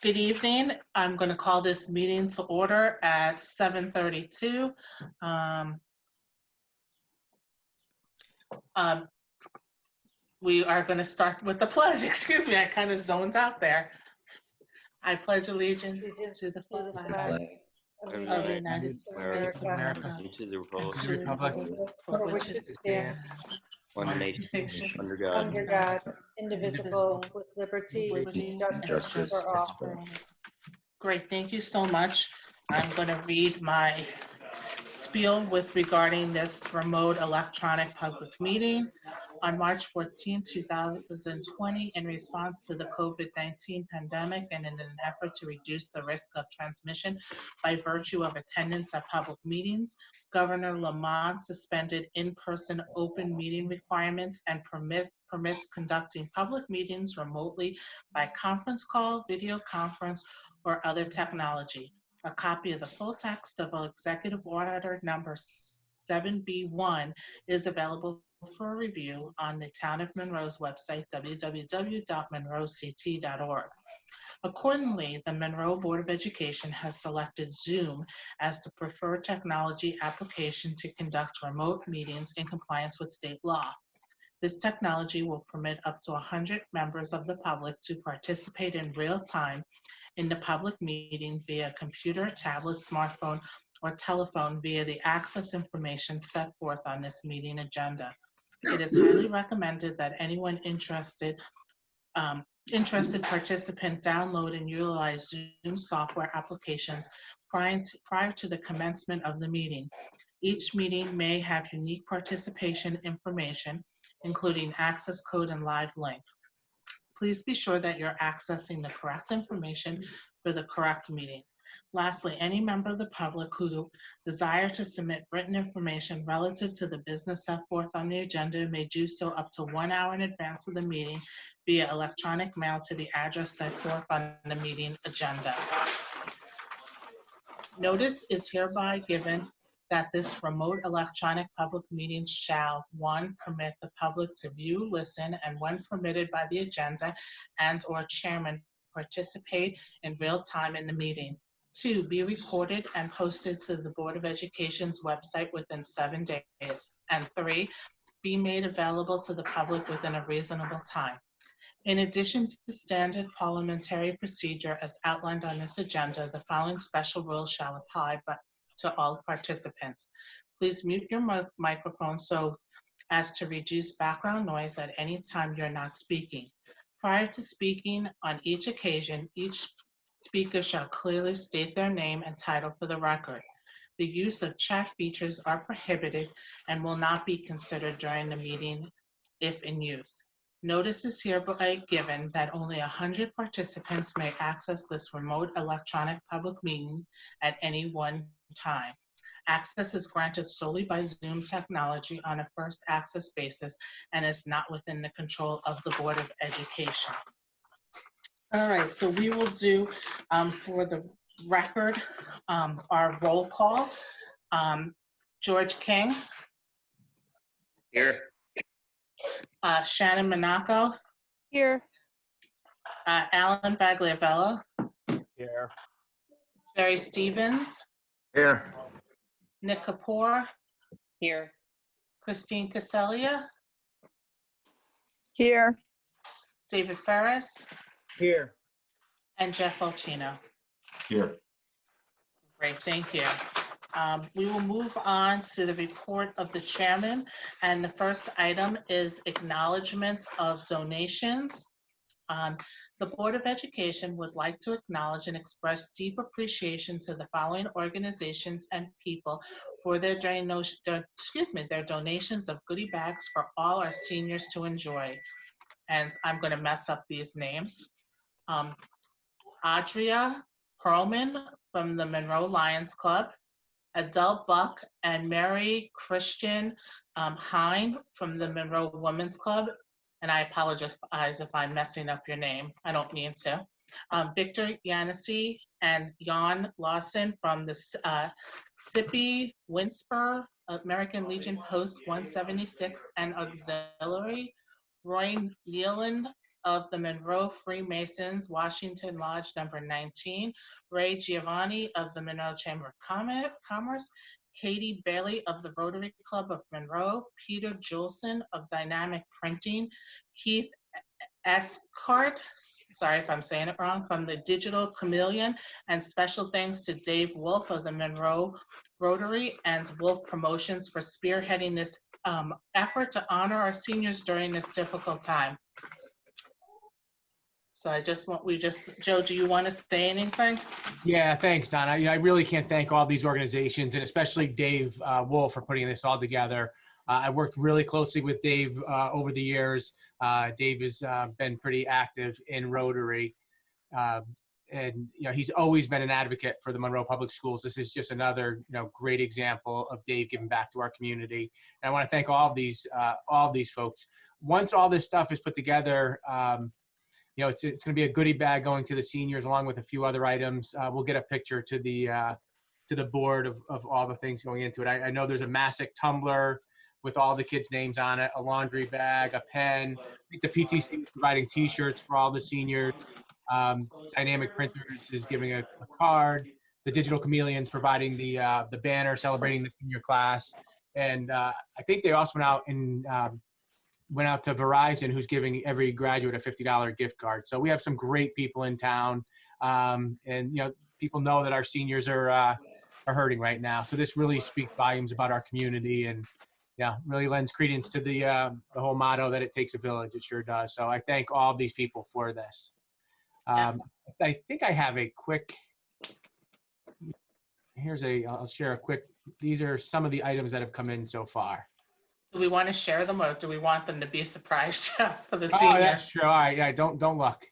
Good evening. I'm going to call this meeting to order at 7:32. We are going to start with the pledge. Excuse me, I kind of zoned out there. I pledge allegiance to the flag of of the United States of America and to the and republic to the republic for which it stands, one nation, nation, under God. under God, indivisible, with liberty liberty, and justice for all. Great, thank you so much. I'm going to read my spiel with regarding this remote electronic public meeting. On March 14, 2020, in response to the COVID-19 pandemic and in an effort to reduce the risk of transmission by virtue of attendance at public meetings, Governor Lamont suspended in-person open meeting requirements and permits conducting public meetings remotely by conference call, video conference, or other technology. A copy of the full text of Executive Order Number 7B1 is available for review on the Town of Monroe's website, www.monroect.org. Accordingly, the Monroe Board of Education has selected Zoom as the preferred technology application to conduct remote meetings in compliance with state law. This technology will permit up to 100 members of the public to participate in real time in the public meeting via computer, tablet, smartphone, or telephone via the access information set forth on this meeting agenda. It is highly recommended that anyone interested participant download and utilize Zoom software applications prior to the commencement of the meeting. Each meeting may have unique participation information, including access code and live link. Please be sure that you're accessing the correct information for the correct meeting. Lastly, any member of the public who desire to submit written information relative to the business set forth on the agenda may do so up to 1 hour in advance of the meeting via electronic mail to the address set forth on the meeting agenda. Notice is hereby given that this remote electronic public meeting shall, 1, permit the public to view, listen, and when permitted by the agenda and/or chairman, participate in real time in the meeting. 2, be recorded and posted to the Board of Education's website within 7 days. And 3, be made available to the public within a reasonable time. In addition to the standard parliamentary procedure as outlined on this agenda, the following special rules shall apply to all participants. Please mute your microphone so as to reduce background noise at any time you're not speaking. Prior to speaking on each occasion, each speaker shall clearly state their name and title for the record. The use of chat features are prohibited and will not be considered during the meeting if in use. Notice is hereby given that only 100 participants may access this remote electronic public meeting at any one time. Access is granted solely by Zoom technology on a first access basis and is not within the control of the Board of Education. All right, so we will do for the record our roll call. George King. Here. Shannon Monaco. Here. Alan Bagliavella. Here. Jerry Stevens. Here. Nick Kapoor. Here. Christine Casellia. Here. David Ferris. Here. And Jeff Olchino. Here. Great, thank you. We will move on to the report of the chairman, and the first item is acknowledgement of donations. The Board of Education would like to acknowledge and express deep appreciation to the following organizations and people for their donations of goodie bags for all our seniors to enjoy. And I'm going to mess up these names. Audria Perlman from the Monroe Lions Club, Adele Buck and Mary Christian Hine from the Monroe Women's Club, and I apologize if I'm messing up your name. I don't mean to. Victor Yanissi and Jan Lawson from the Sippy Winsper American Legion Post 176 and Auxiliary, Roy Nealand of the Monroe Freemasons, Washington Lodge number 19, Ray Giovanni of the Monroe Chamber of Commerce, Katie Bailey of the Rotary Club of Monroe, Peter Julson of Dynamic Printing, Keith Escart, sorry if I'm saying it wrong, from the Digital Chameleon, and special thanks to Dave Wolf of the Monroe Rotary and Wolf Promotions for spearheading this effort to honor our seniors during this difficult time. So Joe, do you want to say anything? Yeah, thanks, Don. I really can't thank all these organizations, and especially Dave Wolf for putting this all together. I've worked really closely with Dave over the years. Dave has been pretty active in Rotary, and he's always been an advocate for the Monroe Public Schools. This is just another great example of Dave giving back to our community. And I want to thank all of these folks. Once all this stuff is put together, it's going to be a goodie bag going to the seniors along with a few other items. We'll get a picture to the board of all the things going into it. I know there's a Massic tumbler with all the kids' names on it, a laundry bag, a pen. I think the PTC is providing T-shirts for all the seniors. Dynamic Printers is giving a card. The Digital Chameleon's providing the banner celebrating the senior class. And I think they also went out to Verizon, who's giving every graduate a $50 gift card. So we have some great people in town, and people know that our seniors are hurting right now. So this really speaks volumes about our community, and really lends credence to the whole motto that it takes a village. It sure does. So I thank all of these people for this. I think I have a quick. I'll share a quick. These are some of the items that have come in so far. Do we want to share them, or do we want them to be surprised for the Oh, seniors? that's true. All right, yeah, don't look.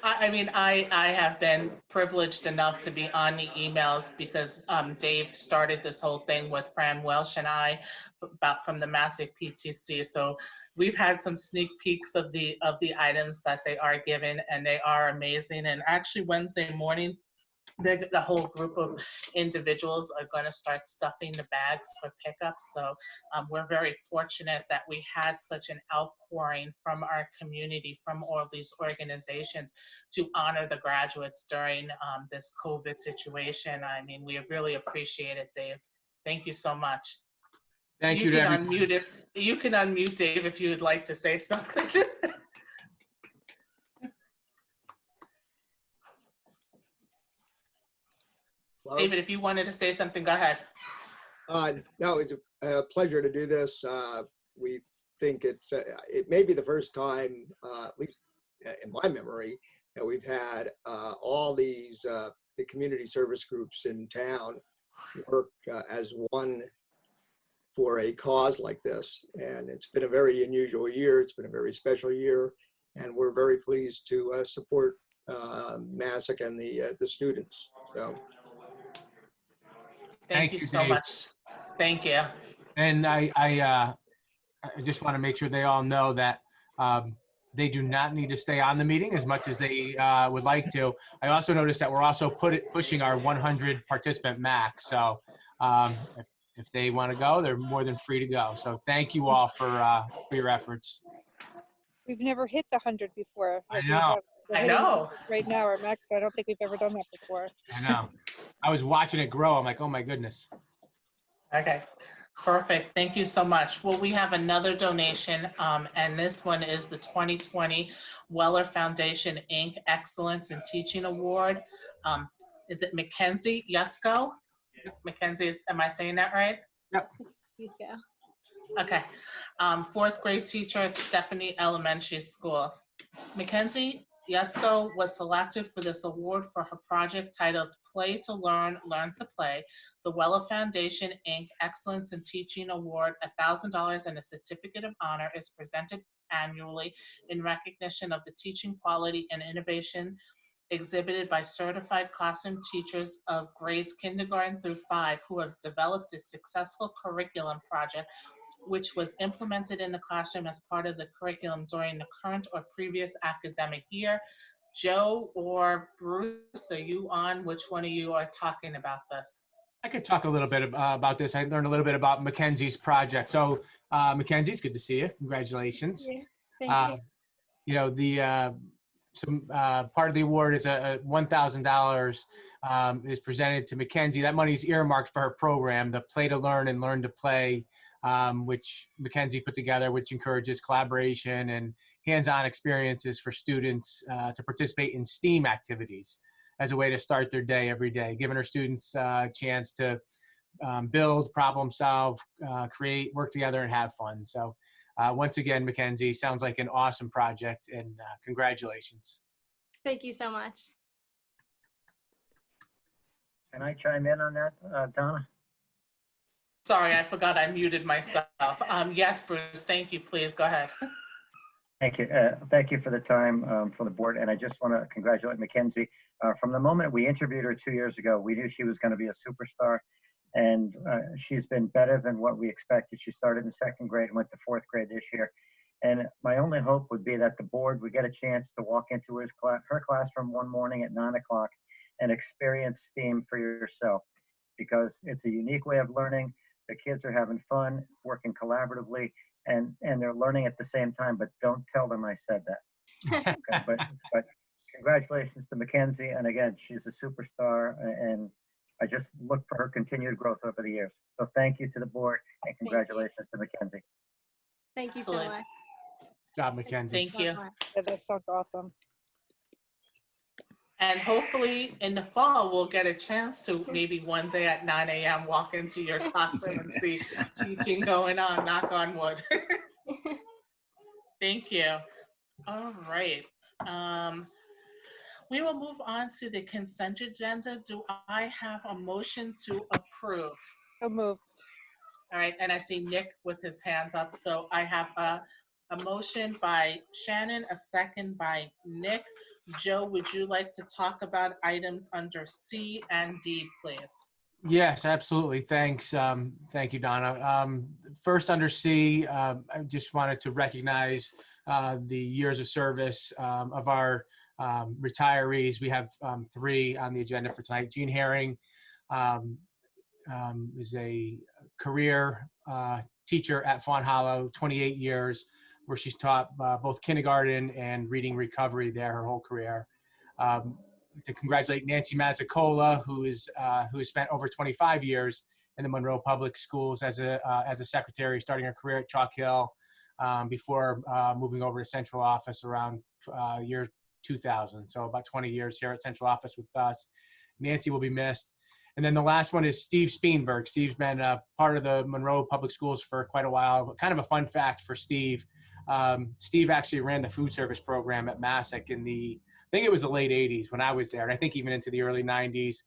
I have been privileged enough to be on the emails because Dave started this whole thing with Fran Welsh and I from the Massic PTC. So we've had some sneak peeks of the items that they are given, and they are amazing. And actually Wednesday morning, the whole group of individuals are going to start stuffing the bags for pickup. So we're very fortunate that we had such an outpouring from our community, from all these organizations, to honor the graduates during this COVID situation. I mean, we really appreciate it, Dave. Thank you so much. Thank you. You can unmute, Dave, if you would like to say something. Hello? David, if you wanted to say something, go ahead. No, it's a pleasure to do this. We think it may be the first time, at least in my memory, that we've had all these the community service groups in town work as one for a cause like this. And it's been a very unusual year. It's been a very special year, and we're very pleased to support Massic and the students. So. Thank you so Dave. much. Thank you. And I just want to make sure they all know that they do not need to stay on the meeting as much as they would like to. I also noticed that we're also pushing our 100 participant max. So if they want to go, they're more than free to go. So thank you all for your efforts. We've never hit the 100 before. I know. I know. Right now, our max, I don't think we've ever done that before. I know. I was watching it grow. I'm like, oh my goodness. Okay, perfect. Thank you so much. Well, we have another donation, and this one is the 2020 Weller Foundation, Inc. Excellence in Teaching Award. Is it Mackenzie Yusko? Mackenzie, am I saying that right? Yep. Yeah. Okay. Fourth grade teacher at Stephanie Elementary School. Mackenzie Yusko was selected for this award for her project titled Play to Learn, Learn to Play. The Weller Foundation, Inc. Excellence in Teaching Award, $1,000 and a certificate of honor is presented annually in recognition of the teaching quality and innovation exhibited by certified classroom teachers of grades kindergarten through 5 who have developed a successful curriculum project which was implemented in the classroom as part of the curriculum during the current or previous academic year. Joe or Bruce, are you on? Which one of you are talking about this? I could talk a little bit about this. I learned a little bit about Mackenzie's project. So Mackenzie, it's good to see you. Congratulations. Thank you. You know, part of the award is a $1,000 is presented to Mackenzie. That money is earmarked for her program, the Play to Learn and Learn to Play, which Mackenzie put together, which encourages collaboration and hands-on experiences for students to participate in STEAM activities as a way to start their day every day, giving her students a chance to build, problem solve, create, work together, and have fun. So once again, Mackenzie, sounds like an awesome project, and congratulations. Thank you so much. Can I chime in on that, Donna? Sorry, I forgot I muted myself. Yes, Bruce, thank you. Please go ahead. Thank you. Thank you for the time from the board. And I just want to congratulate Mackenzie. From the moment we interviewed her 2 years ago, we knew she was going to be a superstar. And she's been better than what we expected. She started in second grade and went to fourth grade this year. And my only hope would be that the board would get a chance to walk into her classroom one morning at 9 o'clock and experience STEAM for yourself, because it's a unique way of learning. The kids are having fun, working collaboratively, and they're learning at the same time, but don't tell them I said that. Okay, but congratulations to Mackenzie. And again, she's a superstar, and I just look for her continued growth over the years. So thank you to the board, and congratulations to Mackenzie. Thank you so Excellent. much. Good job, Mackenzie. Thank you. Yeah, that sounds awesome. And hopefully in the fall, we'll get a chance to maybe one day at 9 a.m. walk into your classroom and see teaching going on, knock on wood. Thank you. All right. We will move on to the consent agenda. Do I have a motion to approve? So moved. All right, and I see Nick with his hands up. So I have a motion by Shannon, a second by Nick. Joe, would you like to talk about items under C and D, please? Yes, absolutely. Thanks. Thank you, Donna. First, under C, I just wanted to recognize the years of service of our retirees. We have 3 on the agenda for tonight. Jean Herring is a career teacher at Fawn Hollow, 28 years, where she's taught both kindergarten and reading recovery there her whole career. To congratulate Nancy Mazzicola, who has spent over 25 years in the Monroe Public Schools as a secretary, starting her career at Chalk Hill before moving over to central office around year 2000. So about 20 years here at central office with us. Nancy will be missed. And then the last one is Steve Spielberg. Steve's been part of the Monroe Public Schools for quite a while. Kind of a fun fact for Steve. Steve actually ran the food service program at Massac in I think it was the late 80s when I was there, and I think even into the early 90s.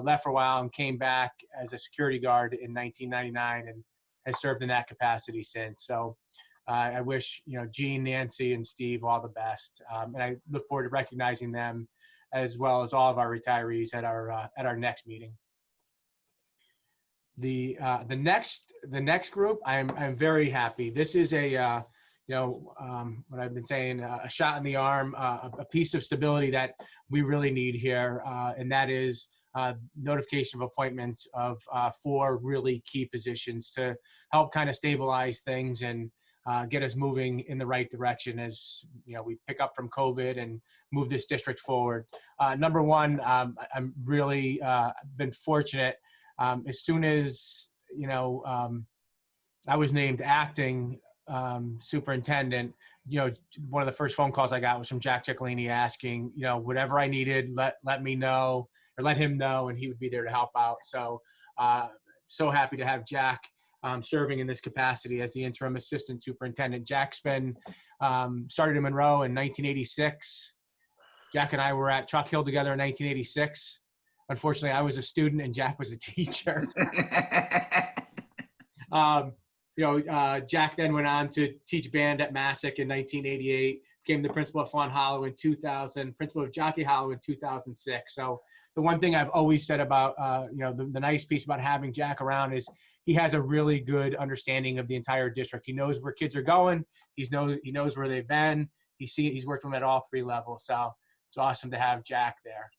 Left for a while and came back as a security guard in 1999 and has served in that capacity since. So I wish Jean, Nancy, and Steve all the best, and I look forward to recognizing them as well as all of our retirees at our next meeting. The next group, I'm very happy. This is a what I've been saying, a shot in the arm, a piece of stability that we really need here, and that is notification of appointments of 4 really key positions to help kind of stabilize things and get us moving in the right direction as we pick up from COVID and move this district forward. Number one, I'm really been fortunate. As soon as I was named acting superintendent, one of the first phone calls I got was from Jack Ciccolini asking, whatever I needed, let me know or let him know, and he would be there to help out. So, so happy to have Jack serving in this capacity as the interim assistant superintendent. Jack's been started in Monroe in 1986. Jack and I were at Chalk Hill together in 1986. Unfortunately, I was a student and Jack was a teacher. Jack then went on to teach band at Massac in 1988, became the principal of Fawn Hollow in 2000, principal of Jockey Hollow in 2006. So the one thing I've always said about, the nice piece about having Jack around is he has a really good understanding of the entire district. He knows where kids are going. He knows where they've been. He's worked with them at all 3 levels. So it's awesome to have Jack there.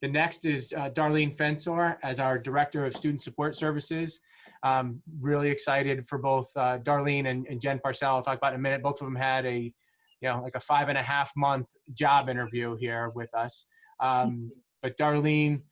The next is Darlene Fensor as our Director of Student Support Services. Really excited for both Darlene and Jen Parcells. I'll talk about in a minute. Both of them had like a 5.5 month job interview here with us. But Darlene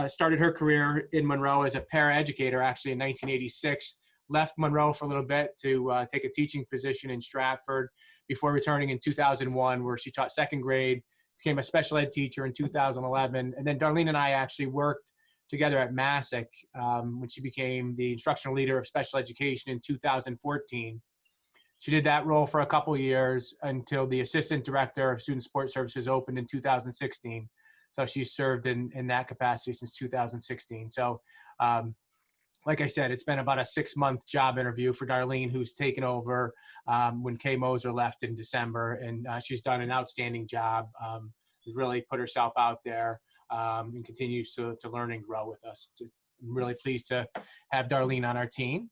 started her career in Monroe as a paraeducator, actually in 1986. Left Monroe for a little bit to take a teaching position in Stratford before returning in 2001, where she taught second grade, became a special ed teacher in 2011. And then Darlene and I actually worked together at Massac when she became the instructional leader of special education in 2014. She did that role for a couple years until the assistant director of student support services opened in 2016. So she's served in that capacity since 2016. So like I said, it's been about a 6-month job interview for Darlene, who's taken over when Kay Moser left in December. And she's done an outstanding job. Has really put herself out there and continues to learn and grow with us. I'm really pleased to have Darlene on our team.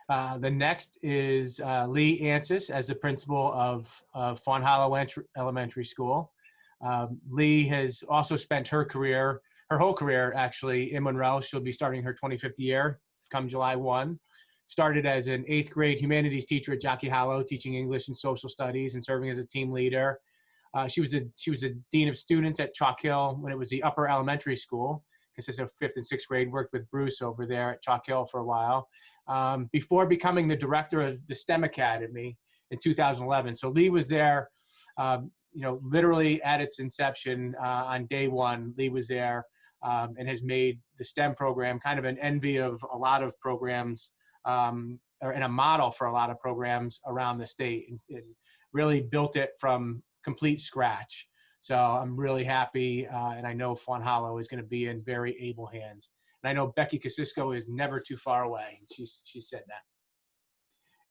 The next is Lee Ansys as the principal of Fawn Hollow Elementary School. Lee has also spent her whole career actually in Monroe. She'll be starting her 25th year come July 1. Started as an 8th grade humanities teacher at Jockey Hollow, teaching English and social studies and serving as a team leader. She was a dean of students at Chalk Hill when it was the upper elementary school, consisted of 5th and 6th grade. Worked with Bruce over there at Chalk Hill for a while before becoming the director of the STEM Academy in 2011. So Lee was there, literally at its inception on day one. Lee was there and has made the STEM program kind of an envy of a lot of programs and a model for a lot of programs around the state, and really built it from complete scratch. So I'm really happy, and I know Fawn Hollow is going to be in very able hands. And I know Becky Kosciuszko is never too far away. She said that.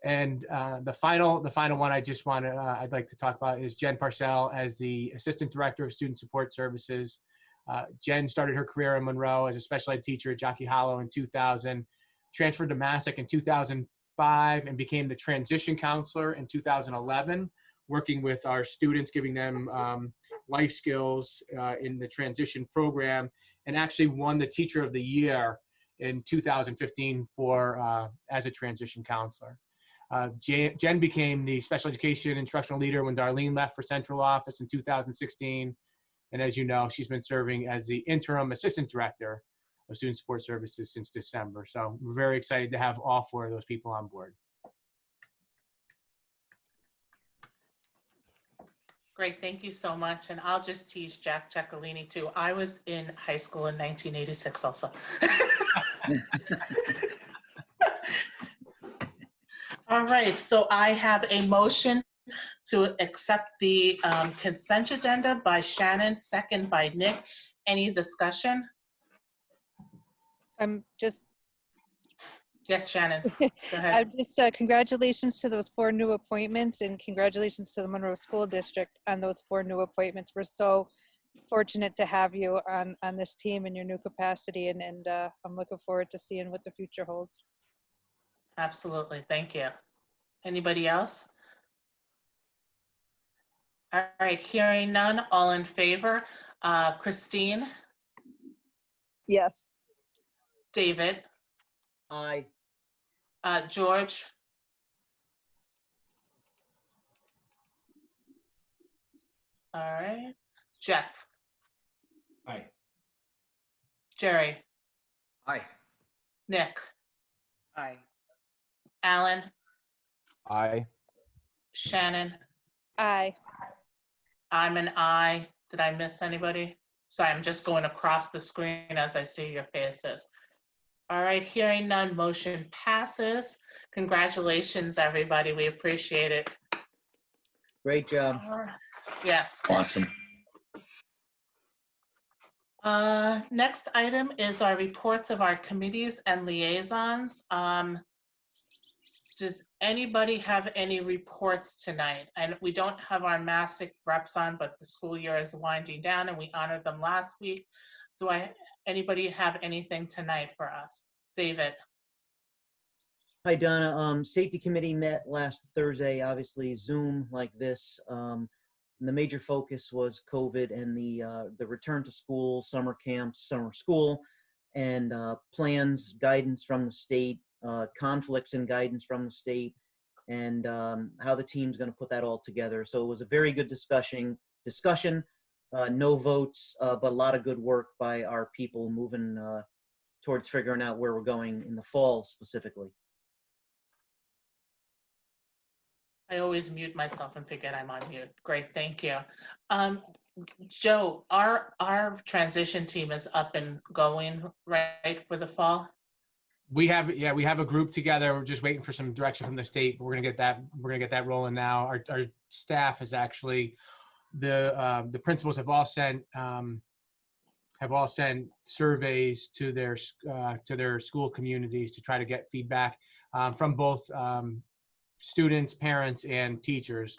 And the final one I'd like to talk about is Jen Parcells as the Assistant Director of Student Support Services. Jen started her career in Monroe as a special ed teacher at Jockey Hollow in 2000, transferred to Massac in 2005, and became the transition counselor in 2011, working with our students, giving them life skills in the transition program, and actually won the Teacher of the Year in 2015 as a transition counselor. Jen became the special education instructional leader when Darlene left for central office in 2016. And as you know, she's been serving as the interim assistant director of student support services since December. So we're very excited to have all 4 of those people on board. Great, thank you so much. And I'll just tease Jack Ciccolini too. I was in high school in 1986 also. All right, so I have a motion to accept the consent agenda by Shannon, second by Nick. Any discussion? Yes, Shannon, go ahead. Congratulations to those 4 new appointments, and congratulations to the Monroe School District on those 4 new appointments. We're so fortunate to have you on this team in your new capacity, and I'm looking forward to seeing what the future holds. Absolutely, thank you. Anybody else? All right, hearing none, all in favor. Christine? Yes. David? Aye. George? All right. Jeff? Aye. Jerry? Aye. Nick? Aye. Alan? Aye. Shannon? Aye. I'm an aye. Did I miss anybody? Sorry, I'm just going across the screen as I see your faces. All right, hearing none, motion passes. Congratulations, everybody. We appreciate it. Great job. Yes. Awesome. Next item is our reports of our committees and liaisons. Does anybody have any reports tonight? And we don't have our Massac reps on, but the school year is winding down and we honored them last week. Do anybody have anything tonight for us? David? Hi, Donna. Safety committee met last Thursday, obviously Zoom like this. And the major focus was COVID and the return to school, summer camps, summer school. and plans, guidance from the state, conflicts and guidance from the state, and how the team's going to put that all together. So it was a very good discussion. No votes, but a lot of good work by our people moving towards figuring out where we're going in the fall specifically. I always mute myself and forget I'm on mute. Great, thank you. Joe, our transition team is up and going, right, for the fall? We have a group together. We're just waiting for some direction from the state. We're gonna get that rolling now. Our staff is actually, the principals have all sent surveys to their school communities to try to get feedback from both students, parents, and teachers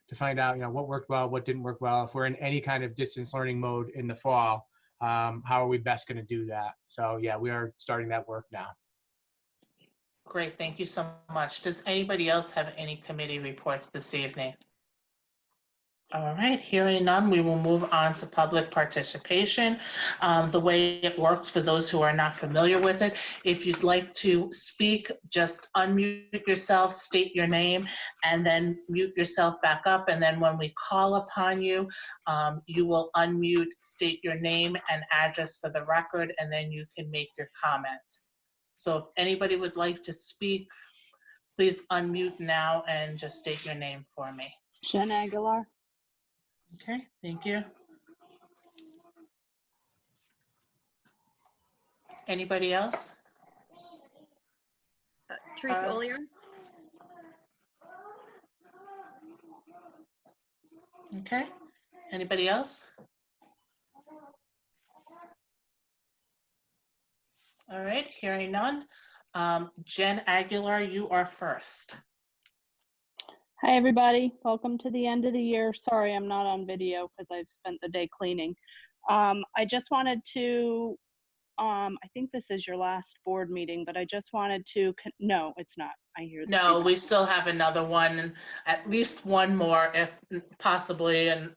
to find out, what worked well, what didn't work well. If we're in any kind of distance learning mode in the fall, how are we best going to do that? So yeah, we are starting that work now. Great, thank you so much. Does anybody else have any committee reports this evening? All right, hearing none, we will move on to public participation. The way it works, for those who are not familiar with it, if you'd like to speak, just unmute yourself, state your name, and then mute yourself back up. And then when we call upon you, you will unmute, state your name and address for the record, and then you can make your comment. So if anybody would like to speak, please unmute now and just state your name for me. Jen Aguilar. Okay, thank you. Anybody else? Teresa Olier. Okay, anybody else? All right, hearing none. Jen Aguilar, you are first. Hi, everybody. Welcome to the end of the year. Sorry, I'm not on video because I've spent the day cleaning. I just wanted to, I think this is your last board meeting, but I just wanted to, no, it's not. I hear that. No, we still have another one, at least one more, if possibly and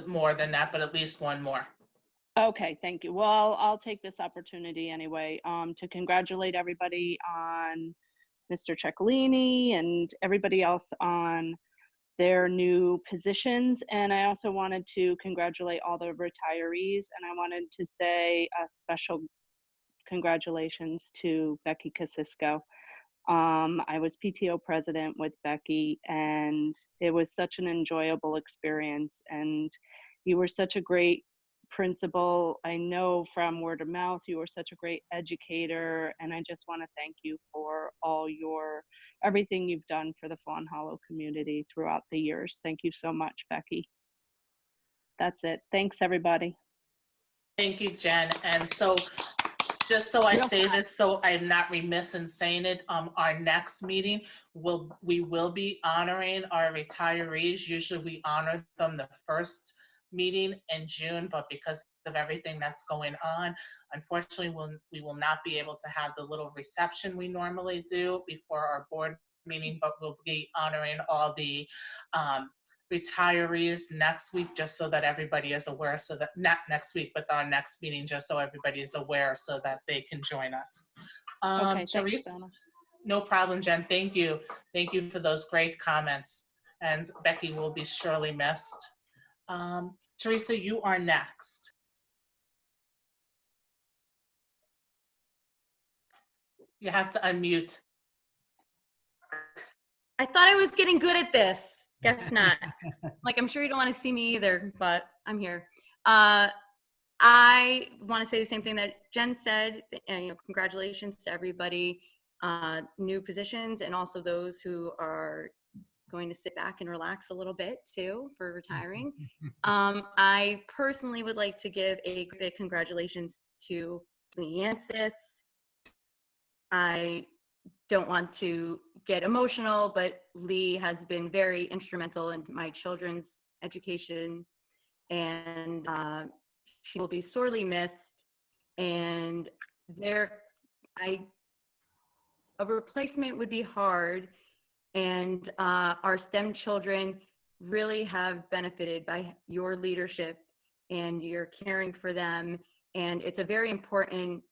more than that, but at least one more. Okay, thank you. Well, I'll take this opportunity anyway to congratulate everybody on Mr. Ciccolini and everybody else on their new positions. And I also wanted to congratulate all the retirees, and I wanted to say a special congratulations to Becky Kosisko. I was PTO president with Becky, and it was such an enjoyable experience, and you were such a great principal. I know from word of mouth you were such a great educator, and I just want to thank you for everything you've done for the Fawn Hollow community throughout the years. Thank you so much, Becky. That's it. Thanks, everybody. Thank you, Jen. And so just so I say this, so I'm not remiss in saying it, our next meeting, we will be honoring our retirees. Usually we honor them the first meeting in June, but because of everything that's going on, unfortunately, we will not be able to have the little reception we normally do before our board meeting, but we'll be honoring all the retirees next week, just so that everybody is aware, so that, not next week, but our next meeting, just so everybody is aware so that they can join us. Okay, Therese, thanks, Donna. no problem, Jen. Thank you. Thank you for those great comments. And Becky will be surely missed. Teresa, you are next. You have to unmute. I thought I was getting good at this. Guess not. Like, I'm sure you don't want to see me either, but I'm here. I want to say the same thing that Jen said, and congratulations to everybody, new positions, and also those who are going to sit back and relax a little bit too for retiring. I personally would like to give a big congratulations to Ansys. I don't want to get emotional, but Lee has been very instrumental in my children's education, and she will be sorely missed. And a replacement would be hard, and our STEM children really have benefited by your leadership and your caring for them. And it's a very important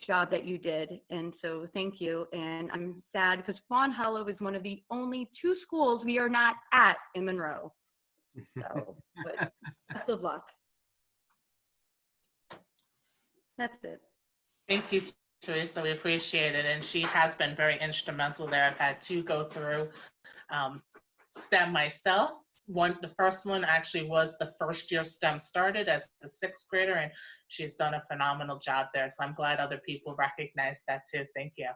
job that you did. And so thank you. And I'm sad because Fawn Hollow is one of the only 2 schools we are not at in Monroe. So, but best of luck. That's it. Thank you, Teresa. We appreciate it. And she has been very instrumental there. I've had 2 go through STEM myself. The first one actually was the first year STEM started as the 6th grader, and she's done a phenomenal job there. So I'm glad other people recognize that too. Thank you.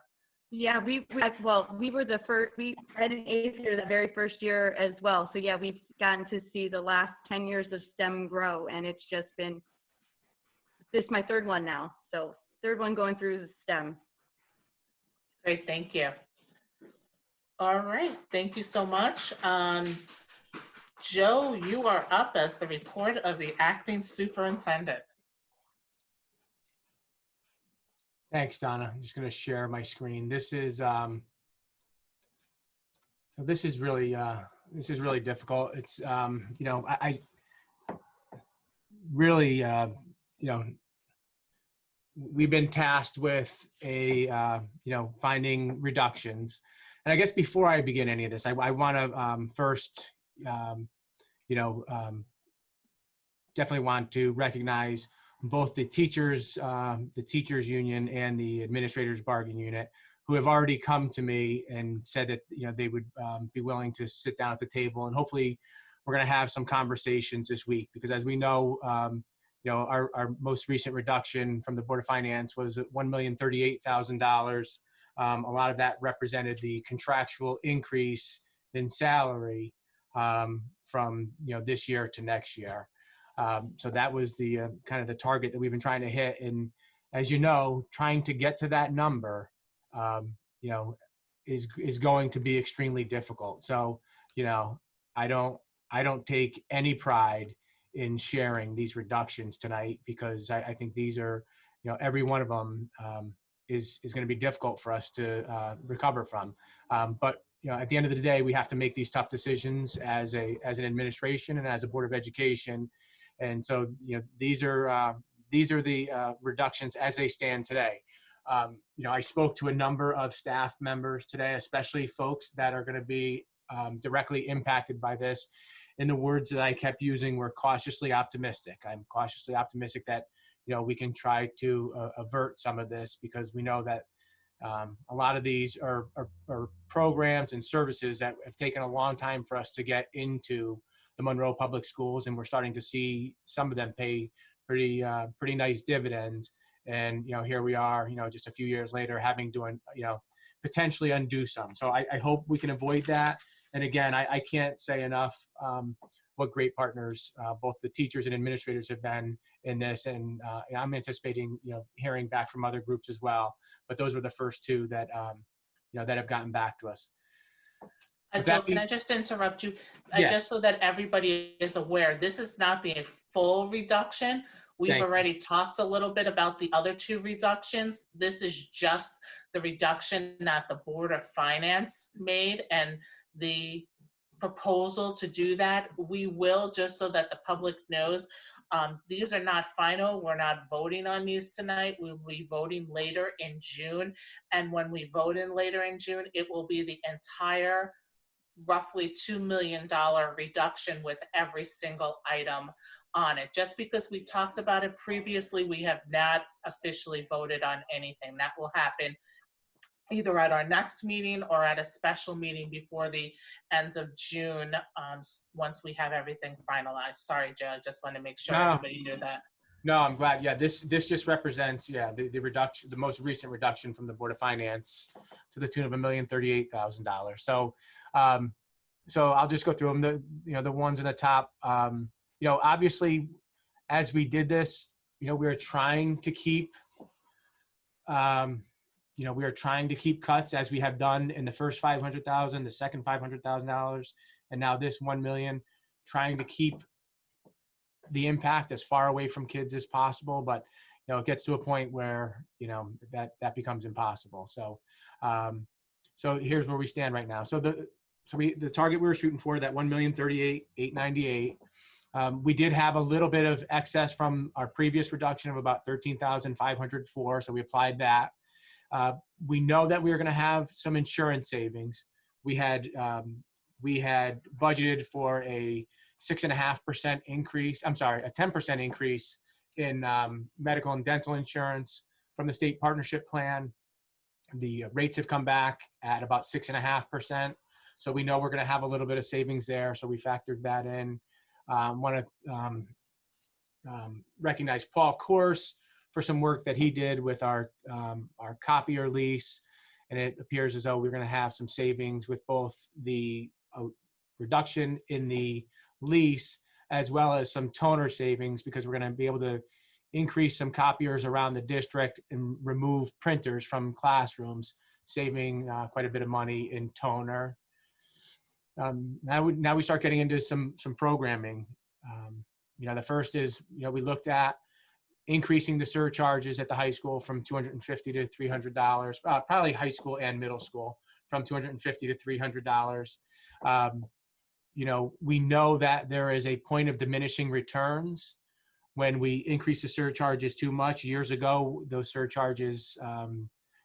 Yeah, we were the first, we had an 8th year the very first year as well. So yeah, we've gotten to see the last 10 years of STEM grow, and it's just been, this is my 3rd one now. So 3rd one going through STEM. Great, thank you. All right, thank you so much. Joe, you are up as the report of the acting superintendent. Thanks, Donna. I'm just going to share my screen. This is so this is really difficult. It's you know, I really you know, we've been tasked with you know, finding reductions. And I guess before I begin any of this, I want to first you know, definitely want to recognize both the teachers union and the administrators bargaining unit, who have already come to me and said that, you know, they would be willing to sit down at the table, and hopefully we're going to have some conversations this week, because as we know, you know, our most recent reduction from the Board of Finance was at $1,038,000. A lot of that represented the contractual increase in salary from, you know, this year to next year. So that was the kind of the target that we've been trying to hit. And as you know, trying to get to that number, you know, is going to be extremely difficult. So, you know, I don't take any pride in sharing these reductions tonight, because I think these are, you know, every one of them is going to be difficult for us to recover from. But you know, at the end of the day, we have to make these tough decisions as an administration and as a Board of Education. And so, you know, these are the reductions as they stand today. You know, I spoke to a number of staff members today, especially folks that are going to be directly impacted by this. And the words that I kept using were cautiously optimistic. I'm cautiously optimistic that, you know, we can try to avert some of this, because we know that a lot of these are programs and services that have taken a long time for us to get into the Monroe Public Schools, and we're starting to see some of them pay pretty nice dividends. And you know, here we are, you know, just a few years later, having to, you know, potentially undo some. So I hope we can avoid that. And again, I can't say enough what great partners both the teachers and administrators have been in this. And I'm anticipating, you know, hearing back from other groups as well. But those were the first 2 that, you know, that have gotten back to us. Joe, can I just interrupt you? Yes. Just so that everybody is aware, this is not the full reduction. We've already talked a little bit about the other 2 reductions. This is just the reduction that the Board of Finance made, and the proposal to do that. We will, just so that the public knows, these are not final. We're not voting on these tonight. We will be voting later in June. And when we vote in later in June, it will be the entire roughly $2 million reduction with every single item on it. Just because we talked about it previously, we have not officially voted on anything. That will happen either at our next meeting or at a special meeting before the end of June, once we have everything finalized. Sorry, Joe, I just want to make sure everybody knew that. No, I'm glad. Yeah, this just represents, yeah, the reduction, the most recent reduction from the Board of Finance to the tune of $1,038,000. So, so I'll just go through them. The ones in the top. You know, obviously, as we did this, you know, we were trying to keep. You know, we are trying to keep cuts, as we have done in the first $500,000, the second $500,000, and now this $1 million, trying to keep the impact as far away from kids as possible. But, you know, it gets to a point where, you know, that becomes impossible. So, so here's where we stand right now. So the target we were shooting for, that $1,038,898, We did have a little bit of excess from our previous reduction of about 13,504, so we applied that. We know that we were going to have some insurance savings. We had budgeted for a 6.5% increase. I'm sorry, a 10% increase in medical and dental insurance from the state partnership plan. The rates have come back at about 6.5%. So we know we're going to have a little bit of savings there. So we factored that in. Want to recognize Paul Course for some work that he did with our copier lease. And it appears as though we're going to have some savings with both the reduction in the lease as well as some toner savings, because we're going to be able to increase some copiers around the district and remove printers from classrooms, saving quite a bit of money in toner. Now we start getting into some programming. The first is, we looked at increasing the surcharges at the high school from $250 to $300, probably high school and middle school, from $250 to $300. We know that there is a point of diminishing returns when we increase the surcharges too much. Years ago, those surcharges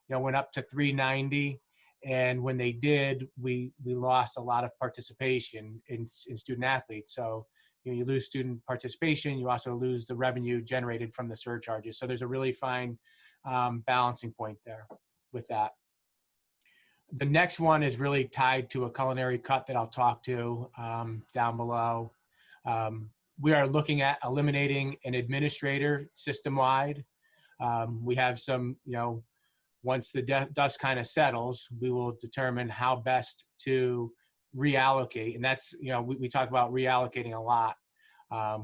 went up to $390, and when they did, we lost a lot of participation in student athletes. So you lose student participation, you also lose the revenue generated from the surcharges. So there's a really fine balancing point there with that. The next one is really tied to a culinary cut that I'll talk to down below. We are looking at eliminating an administrator system-wide. We have some, once the dust kind of settles, we will determine how best to reallocate. And that's, we talk about reallocating a lot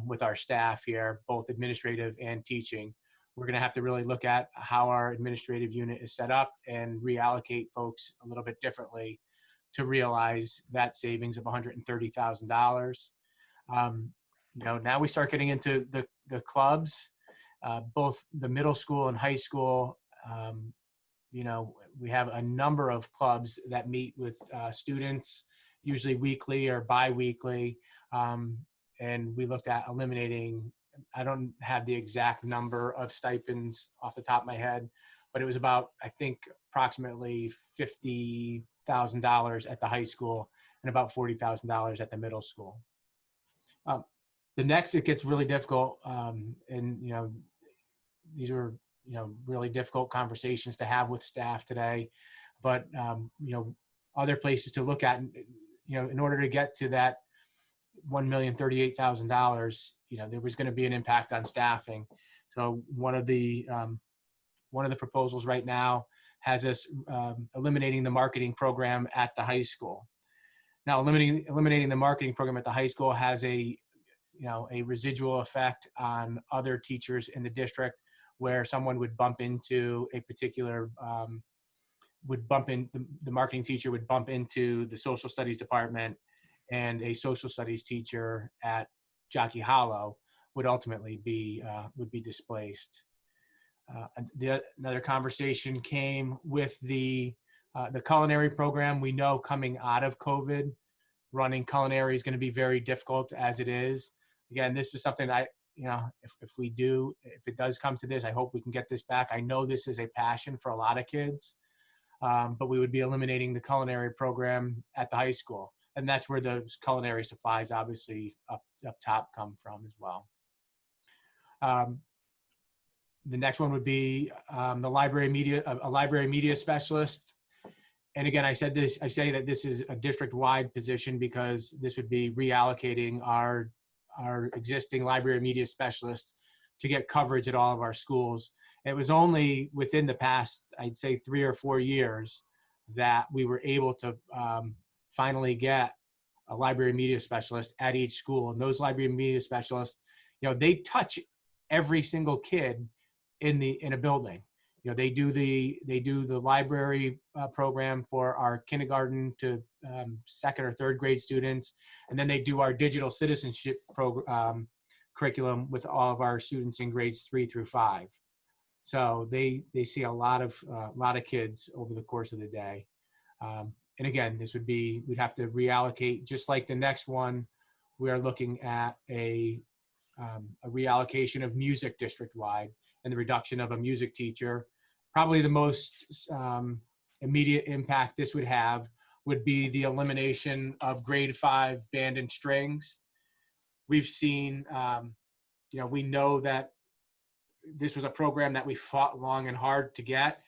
with our staff here, both administrative and teaching. We're going to have to really look at how our administrative unit is set up and reallocate folks a little bit differently to realize that savings of $130,000. Now we start getting into the clubs, both the middle school and high school. We have a number of clubs that meet with students, usually weekly or bi-weekly. And we looked at eliminating, I don't have the exact number of stipends off the top of my head, but it was about, I think, approximately $50,000 at the high school and about $40,000 at the middle school. The next, it gets really difficult, and these are really difficult conversations to have with staff today, but other places to look at, in order to get to that $1,038,000, there was going to be an impact on staffing. So one of the proposals right now has us eliminating the marketing program at the high school. Now, eliminating the marketing program at the high school has a residual effect on other teachers in the district, where someone would bump into a particular, the marketing teacher would bump into the social studies department, and a social studies teacher at Jockey Hollow would ultimately be displaced. Another conversation came with the culinary program. We know coming out of COVID, running culinary is going to be very difficult as it is. Again, this is something if it does come to this, I hope we can get this back. I know this is a passion for a lot of kids, but we would be eliminating the culinary program at the high school. And that's where those culinary supplies obviously up top come from as well. The next one would be a library media specialist. And again, I say that this is a district-wide position because this would be reallocating our existing library media specialist to get coverage at all of our schools. It was only within the past, I'd say, 3 or 4 years that we were able to finally get a library media specialist at each school. And those library media specialists, they touch every single kid in a building. They do the library program for our kindergarten to 2nd or 3rd grade students, and then they do our digital citizenship curriculum with all of our students in grades 3 through 5. So they see a lot of kids over the course of the day. And again, we'd have to reallocate, just like the next one, we are looking at a reallocation of music district-wide and the reduction of a music teacher. Probably the most immediate impact this would have would be the elimination of grade 5 band and strings. We've seen, we know that this was a program that we fought long and hard to get.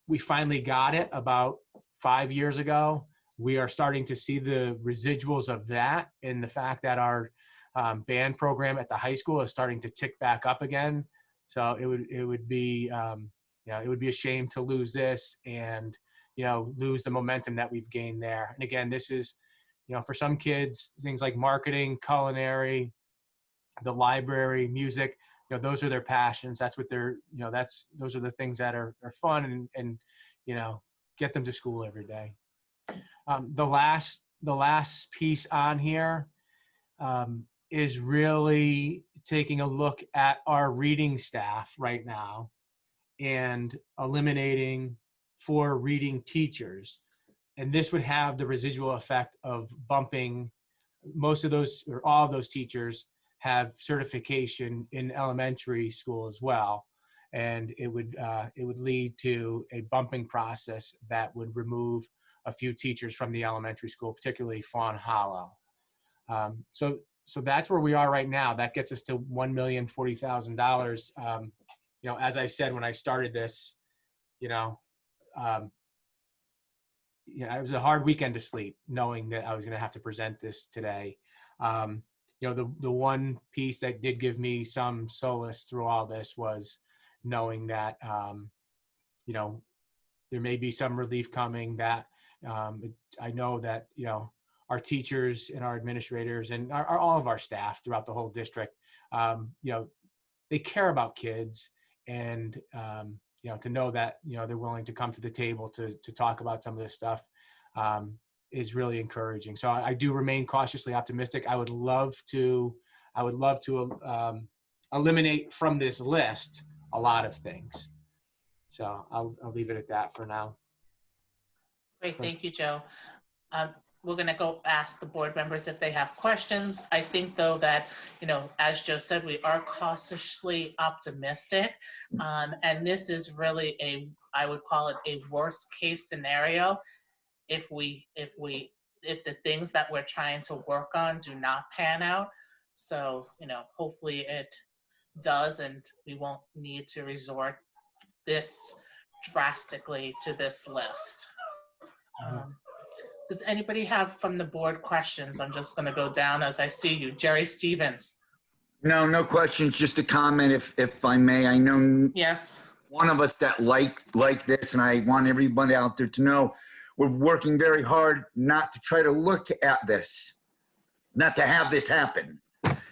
We finally got it about 5 years ago. We are starting to see the residuals of that in the fact that our band program at the high school is starting to tick back up again. So it would be it would be a shame to lose this and lose the momentum that we've gained there. And again, this is for some kids, things like marketing, culinary, the library, music, those are their passions. That's what they're those are the things that are fun and get them to school every day. The last piece on here is really taking a look at our reading staff right now and eliminating 4 reading teachers. And this would have the residual effect of bumping most of those, or all of those teachers have certification in elementary school as well. And it would lead to a bumping process that would remove a few teachers from the elementary school, particularly Fawn Hollow. So that's where we are right now. That gets us to $1,040,000. As I said when I started this, it was a hard weekend to sleep, knowing that I was going to have to present this today. The one piece that did give me some solace through all this was knowing that there may be some relief coming. That I know that our teachers and our administrators and all of our staff throughout the whole district, they care about kids, and to know that they're willing to come to the table to talk about some of this stuff is really encouraging. So I do remain cautiously optimistic. I would love to eliminate from this list a lot of things. So I'll leave it at that for now. Great, thank you, Joe. We're going to go ask the board members if they have questions. I think, though, that, as Joe said, we are cautiously optimistic. And this is really I would call it a worst case scenario if the things that we're trying to work on do not pan out. So, hopefully it does, and we won't need to resort this drastically to this list. Does anybody have from the board questions? I'm just going to go down as I see you. Jerry Stevens. No questions, just a comment if I may. I know Yes. one of us that like this, and I want everybody out there to know we're working very hard not to try to look at this, not to have this happen.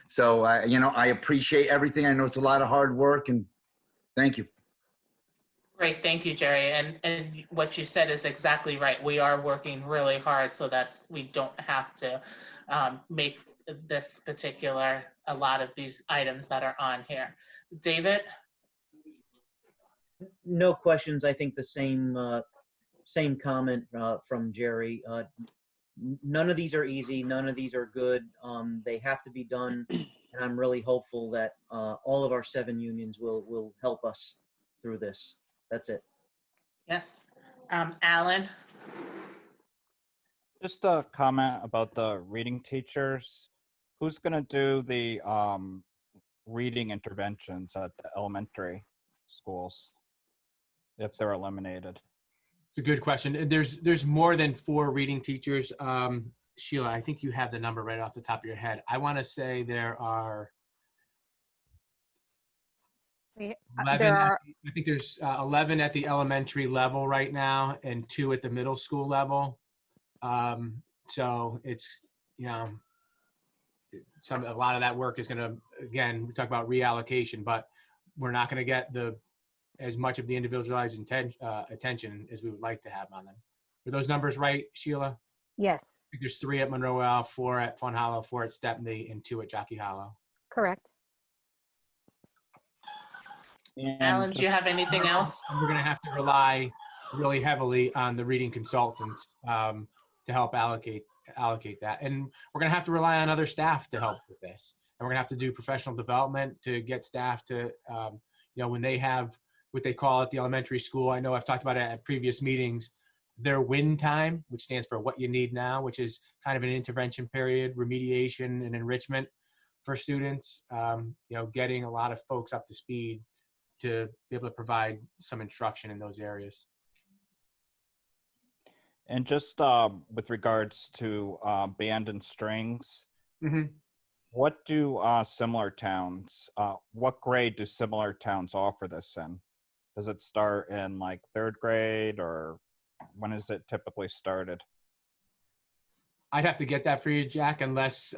So, I appreciate everything. I know it's a lot of hard work, and thank you. Great, thank you, Jerry. And what you said is exactly right. We are working really hard so that we don't have to make this a lot of these items that are on here. David? No questions. I think the same comment from Jerry. None of these are easy. None of these are good. They have to be done. And I'm really hopeful that all of our 7 unions will help us through this. That's it. Yes. Alan? Just a comment about the reading teachers. Who's going to do the reading interventions at the elementary schools if they're eliminated? It's a good question. There's more than 4 reading teachers. Sheila, I think you have the number right off the top of your head. I want to say there are 11. I think there's 11 at the elementary level right now and 2 at the middle school level. So it's, a lot of that work is going to, again, we talk about reallocation, but we're not going to get as much of the individualized attention as we would like to have on them. Are those numbers right, Sheila? Yes. I think there's 3 at Monroe, 4 at Fawn Hollow, 4 at Stepney, and 2 at Jockey Hollow. Correct. And Alan, do you have anything else? We're going to have to rely really heavily on the reading consultants to help allocate allocate that. And we're going to have to rely on other staff to help with this. And we're going to have to do professional development to get staff to, when they have what they call at the elementary school, I know I've talked about it at previous meetings, their win time, which stands for what you need now, which is kind of an intervention period, remediation and enrichment for students, getting a lot of folks up to speed to be able to provide some instruction in those areas. And just with regards to band and strings, what do similar towns, what grade do similar towns offer this in? Does it start in like 3rd grade, or when is it typically started? I'd have to get that for you, Jack, unless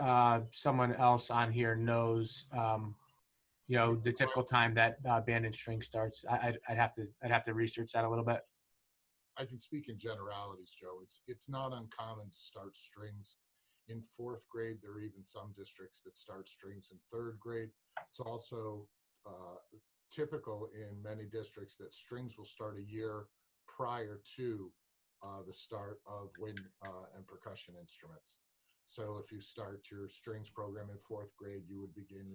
someone else on here knows, the typical time that band and string starts. I'd have to research that a little bit. I can speak in generalities, Joe. It's not uncommon to start strings in 4th grade. There are even some districts that start strings in 3rd grade. It's also typical in many districts that strings will start a year prior to the start of wind and percussion instruments. So if you start your strings program in 4th grade, you would begin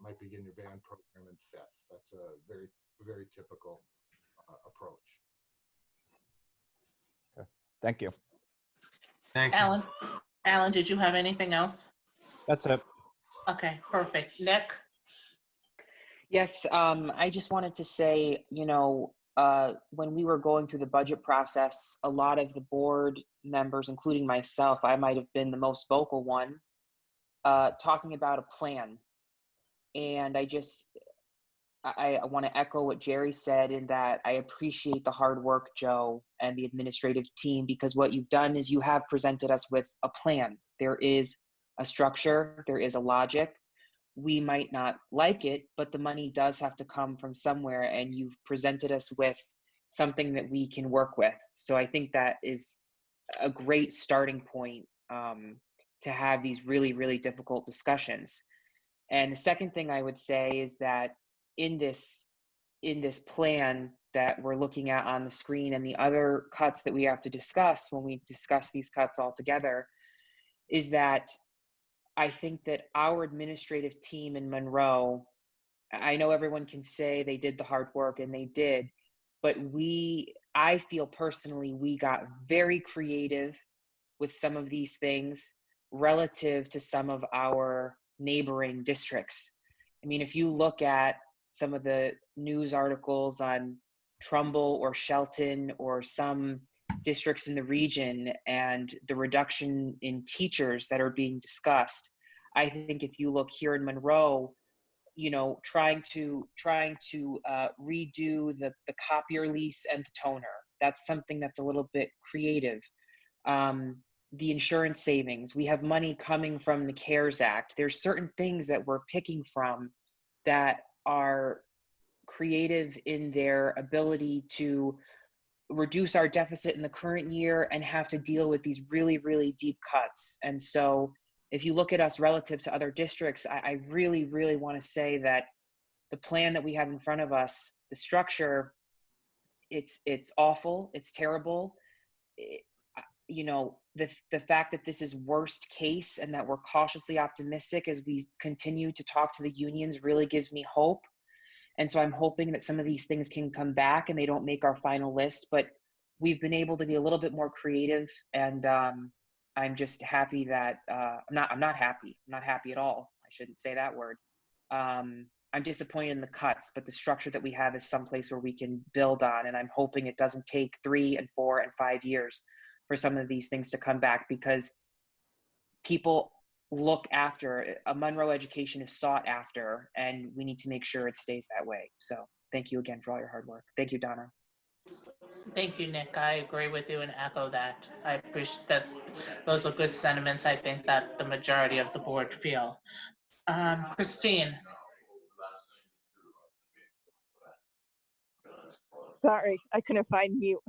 might begin your band program in 5th. That's a very, very typical approach. Okay. Thank you. Thanks. Alan, did you have anything else? That's it. Okay, perfect. Nick? Yes, I just wanted to say, when we were going through the budget process, a lot of the board members, including myself, I might have been the most vocal one, talking about a plan. And I want to echo what Jerry said, in that I appreciate the hard work, Joe, and the administrative team, because what you've done is you have presented us with a plan. There is a structure, there is a logic. We might not like it, but the money does have to come from somewhere, and you've presented us with something that we can work with. So I think that is a great starting point to have these really, really difficult discussions. And the second thing I would say is that in this plan that we're looking at on the screen, and the other cuts that we have to discuss when we discuss these cuts all together, is that I think that our administrative team in Monroe, I know everyone can say they did the hard work, and they did, but I feel personally, we got very creative with some of these things relative to some of our neighboring districts. I mean, if you look at some of the news articles on Trumbull or Shelton or some districts in the region, and the reduction in teachers that are being discussed, I think if you look here in Monroe, trying to redo the copier lease and the toner, that's something that's a little bit creative. The insurance savings, we have money coming from the CARES Act. There's certain things that we're picking from that are creative in their ability to reduce our deficit in the current year and have to deal with these really, really deep cuts. And so if you look at us relative to other districts, I really, really want to say that the plan that we have in front of us, the structure, it's awful, it's terrible. The fact that this is worst case and that we're cautiously optimistic as we continue to talk to the unions really gives me hope. And so I'm hoping that some of these things can come back and they don't make our final list, but we've been able to be a little bit more creative. And I'm just happy that, I'm not happy at all. I shouldn't say that word. I'm disappointed in the cuts, but the structure that we have is someplace where we can build on. And I'm hoping it doesn't take 3 and 4 and 5 years for some of these things to come back, because people look after, a Monroe education is sought after, and we need to make sure it stays that way. So thank you again for all your hard work. Thank you, Donna. Thank you, Nick. I agree with you and echo that. I appreciate those are good sentiments. I think that the majority of the board feel. Christine. Sorry, I couldn't find mute.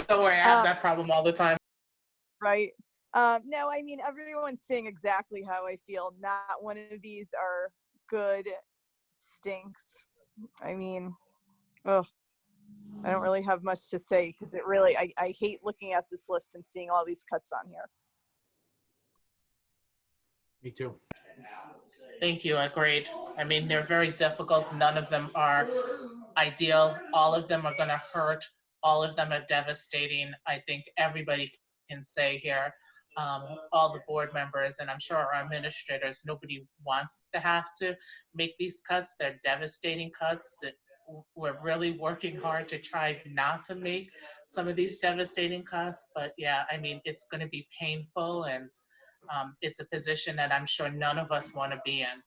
Don't worry, I have that problem all the time. Right. No, I mean, everyone's saying exactly how I feel. Not one of these are good. Stinks. I mean, oh. I don't really have much to say because it really, I hate looking at this list and seeing all these cuts on here. Me too. Thank you, agreed. I mean, they're very difficult. None of them are ideal. All of them are gonna hurt. All of them are devastating. I think everybody can say here, all the board members, and I'm sure our administrators, nobody wants to have to make these cuts. They're devastating cuts. We're really working hard to try not to make some of these devastating cuts, but yeah, I mean, it's gonna be painful, and it's a position that I'm sure none of us wanna be in.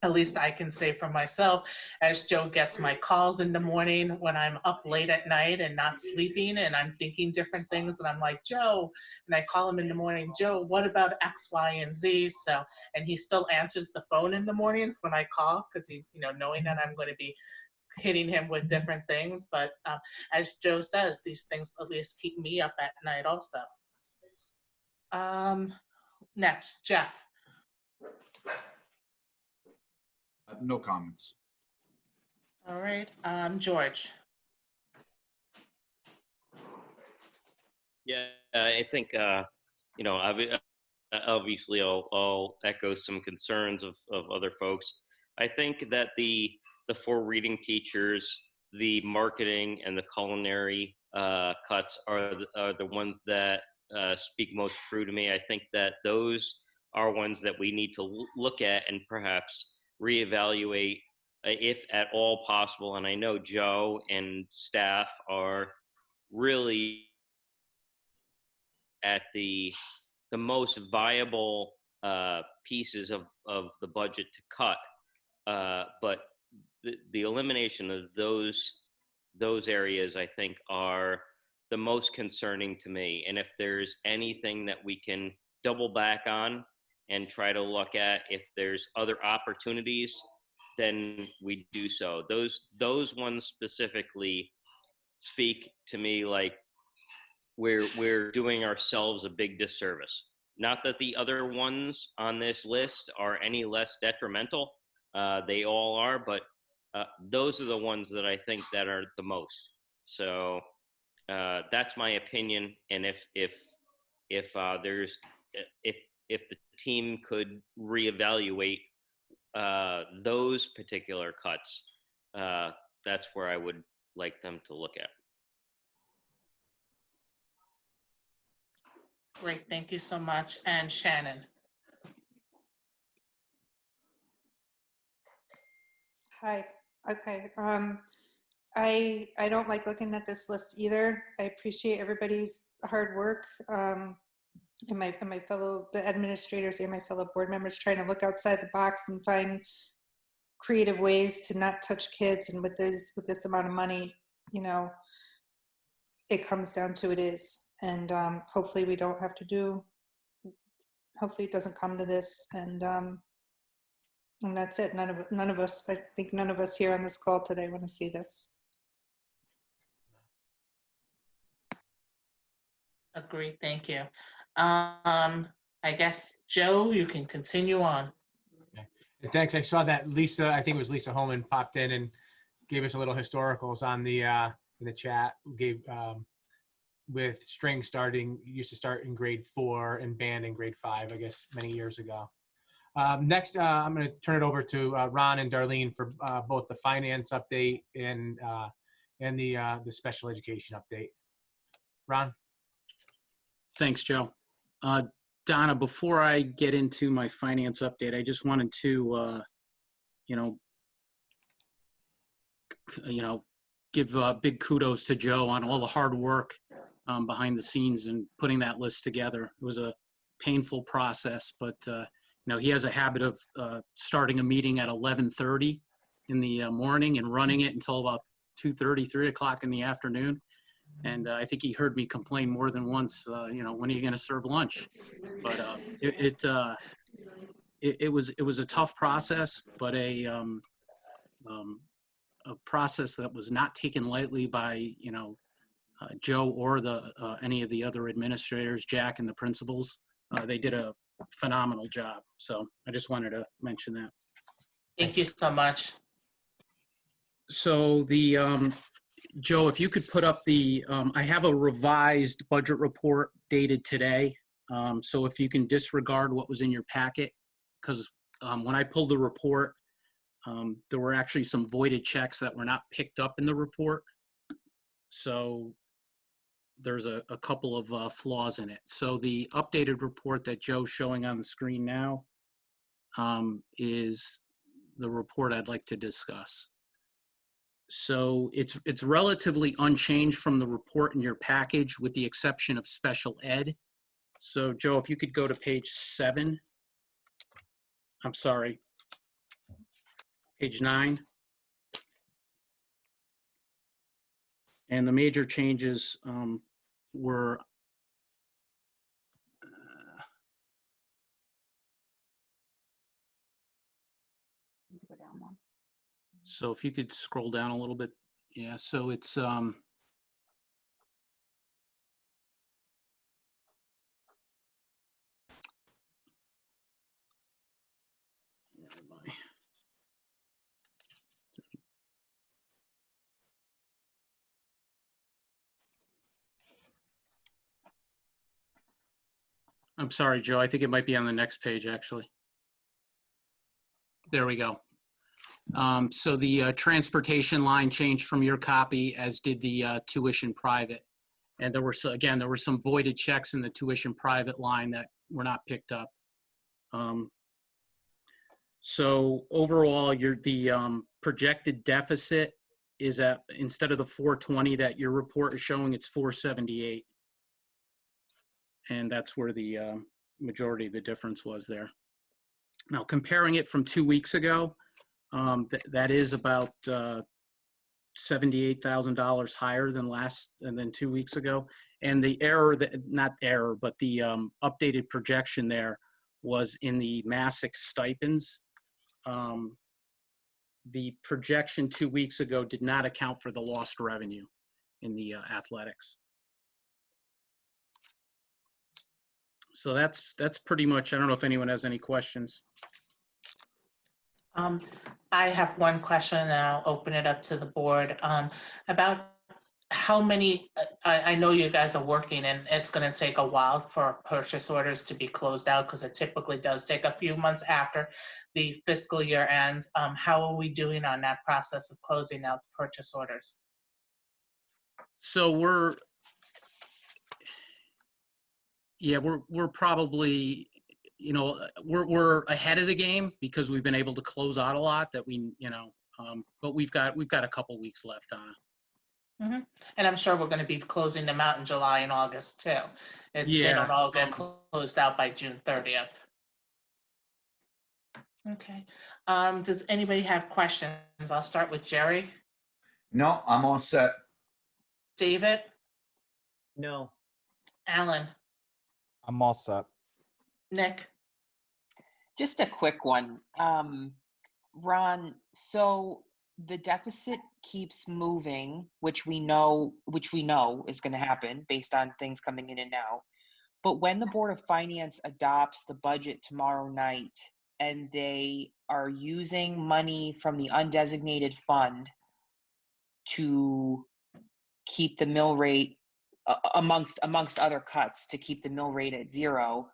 At least I can say for myself, as Joe gets my calls in the morning when I'm up late at night and not sleeping and I'm thinking different things, and I'm like, Joe, and I call him in the morning, Joe, what about X, Y, and Z? So, and he still answers the phone in the mornings when I call, because he, knowing that I'm going to be hitting him with different things. But as Joe says, these things at least keep me up at night also. Next, Jeff. No comments. All right, George. Yeah, I think, obviously I'll echo some concerns of other folks. I think that the 4 reading teachers, the marketing, and the culinary cuts are the ones that speak most true to me. I think that those are ones that we need to look at and perhaps reevaluate if at all possible. And I know Joe and staff are really at the most viable pieces of the budget to cut. But the elimination of those areas, I think, are the most concerning to me. And if there's anything that we can double back on and try to look at if there's other opportunities, then we do so. Those ones specifically speak to me like we're doing ourselves a big disservice. Not that the other ones on this list are any less detrimental. They all are, but those are the ones that I think that are the most. So that's my opinion. And if the team could reevaluate those particular cuts, that's where I would like them to look at. Great, thank you so much. And Shannon. Hi. Okay. I don't like looking at this list either. I appreciate everybody's hard work, and my fellow administrators and my fellow board members trying to look outside the box and find creative ways to not touch kids. And with this amount of money, it comes down to it is. And hopefully we don't have to do. Hopefully it doesn't come to this. And that's it. None of us. I think none of us here on this call today want to see this. Agreed, thank you. I guess, Joe, you can continue on. Okay. And thanks. I saw that Lisa, I think it was Lisa Holman, popped in and gave us a little historicals on the in the chat. Gave with string used to start in grade 4 and band in grade 5, I guess many years ago. Next, I'm going to turn it over to Ron and Darlene for both the finance update and the special education update. Ron? Thanks, Joe. Donna, before I get into my finance update, I just wanted to, give big kudos to Joe on all the hard work behind the scenes and putting that list together. It was a painful process, but he has a habit of starting a meeting at 11:30 in the morning and running it until about 2:30, 3 o'clock in the afternoon. And I think he heard me complain more than once, when are you going to serve lunch? But it was a tough process, but a process that was not taken lightly by Joe or any of the other administrators, Jack and the principals. They did a phenomenal job. So I just wanted to mention that. Thank you so much. So the Joe, if you could put up the, I have a revised budget report dated today. So if you can disregard what was in your packet, because when I pulled the report, there were actually some voided checks that were not picked up in the report. So there's a couple of flaws in it. So the updated report that Joe's showing on the screen now is the report I'd like to discuss. So it's relatively unchanged from the report in your package with the exception of special ed. So Joe, if you could go to page 7. I'm sorry, page 9. And the major changes were so if you could scroll down a little bit. Yeah, so it's I'm sorry, Joe. I think it might be on the next page, actually. There we go. So the transportation line changed from your copy, as did the tuition private. And there were, again, there were some voided checks in the tuition private line that were not picked up. So overall, the projected deficit is at, instead of the 420 that your report is showing, it's 478. And that's where the majority of the difference was there. Now, comparing it from 2 weeks ago, that is about $78,000 higher than 2 weeks ago. And the error, not error, but the updated projection there was in the MASIC stipends. The projection 2 weeks ago did not account for the lost revenue in the athletics. So that's pretty much, I don't know if anyone has any questions. I have one question and I'll open it up to the board about how many, I know you guys are working and it's going to take a while for purchase orders to be closed out because it typically does take a few months after the fiscal year ends. How are we doing on that process of closing out the purchase orders? So we're probably, you know, we're ahead of the game because we've been able to close out a lot that we, you know, but we've got a couple weeks left on it. Mm-hmm. And I'm sure we're going to be closing them out in July and August too. They don't all get closed out by June 30th. Okay. Does anybody have questions? I'll start with Jerry. No, I'm all set. David? No. Alan? I'm all set. Nick? Just a quick one. Ron, so the deficit keeps moving, which we know is going to happen based on things coming in and out. But when the Board of Finance adopts the budget tomorrow night and they are using money from the undesignated fund to keep the mill rate amongst other cuts to keep the mill rate at 0,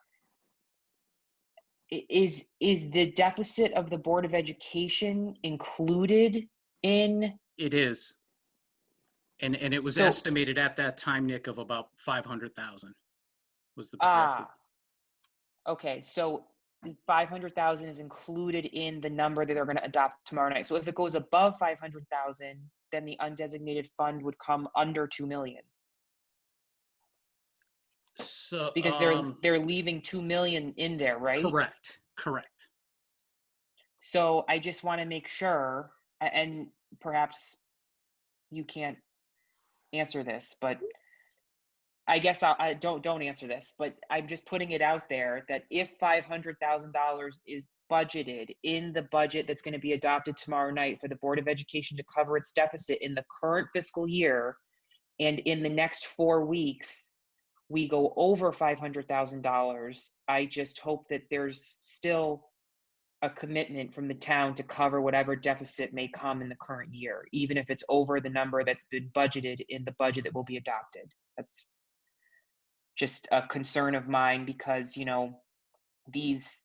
is the deficit of the Board of Education included in? It is. And it was estimated at that time, Nick, of about 500,000 was the projected. Okay, so 500,000 is included in the number that they're going to adopt tomorrow night. So if it goes above 500,000, then the undesignated fund would come under 2 million. So because they're leaving 2 million in there, right? Correct. So I just want to make sure, and perhaps you can't answer this, but I guess I don't answer this, but I'm just putting it out there that if $500,000 is budgeted in the budget that's going to be adopted tomorrow night for the Board of Education to cover its deficit in the current fiscal year, and in the next 4 weeks, we go over $500,000, I just hope that there's still a commitment from the town to cover whatever deficit may come in the current year, even if it's over the number that's been budgeted in the budget that will be adopted. That's just a concern of mine because, you know, these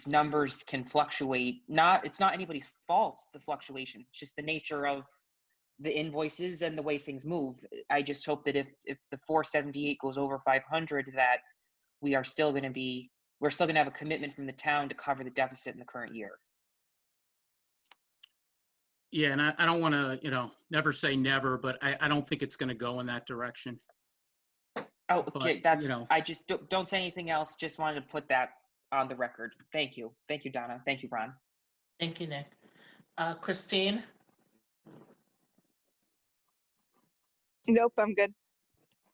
numbers can fluctuate. It's not anybody's fault, the fluctuations, it's just the nature of the invoices and the way things move. I just hope that if the 478 goes over 500, that we're still going to have a commitment from the town to cover the deficit in the current year. Yeah, and I don't want to, you know, never say never, but I don't think it's going to go in that direction. Oh, okay, But, you know, I just don't say anything else. Just wanted to put that on the record. Thank you. Thank you, Donna. Thank you, Ron. Thank you, Nick. Christine? Nope, I'm good.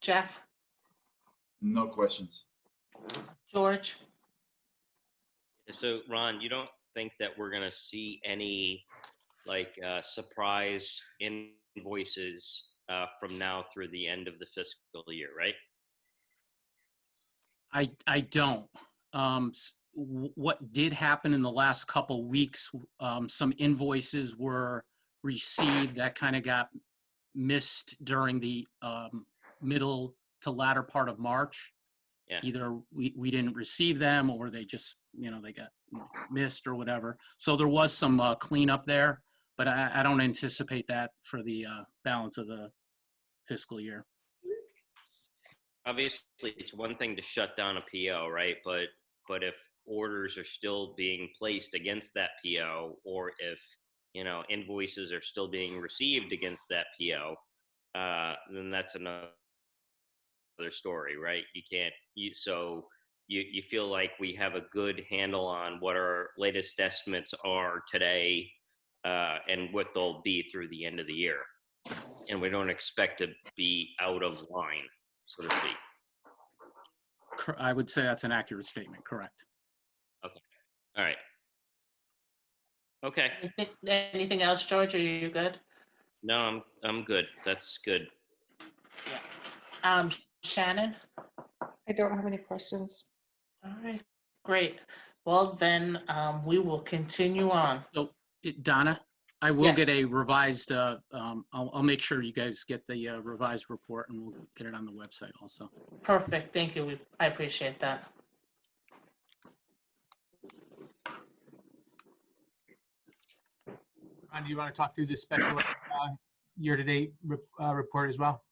Jeff? No questions. George? So Ron, you don't think that we're going to see any like surprise invoices from now through the end of the fiscal year, right? I don't. What did happen in the last couple weeks, some invoices were received that kind of got missed during the middle to latter part of March. Yeah. Either we didn't receive them or they just, you know, they got missed or whatever. So there was some cleanup there, but I don't anticipate that for the balance of the fiscal year. Obviously, it's one thing to shut down a PO, right? But if orders are still being placed against that PO, or if, you know, invoices are still being received against that PO, then that's another story, right? So you feel like we have a good handle on what our latest estimates are today, and what they'll be through the end of the year, and we don't expect to be out of line, so to speak. I would say that's an accurate statement, correct. Okay. All right. Okay. Anything else, George? Are you good? No, I'm good. That's good. Shannon? I don't have any questions. All right, great. Well, then we will continue on. So, Donna, I will Yes. get a revised, I'll make sure you guys get the revised report and we'll get it on the website also. Perfect, thank you. I appreciate that. Ron, do you want to talk through the special year-to-date report as well?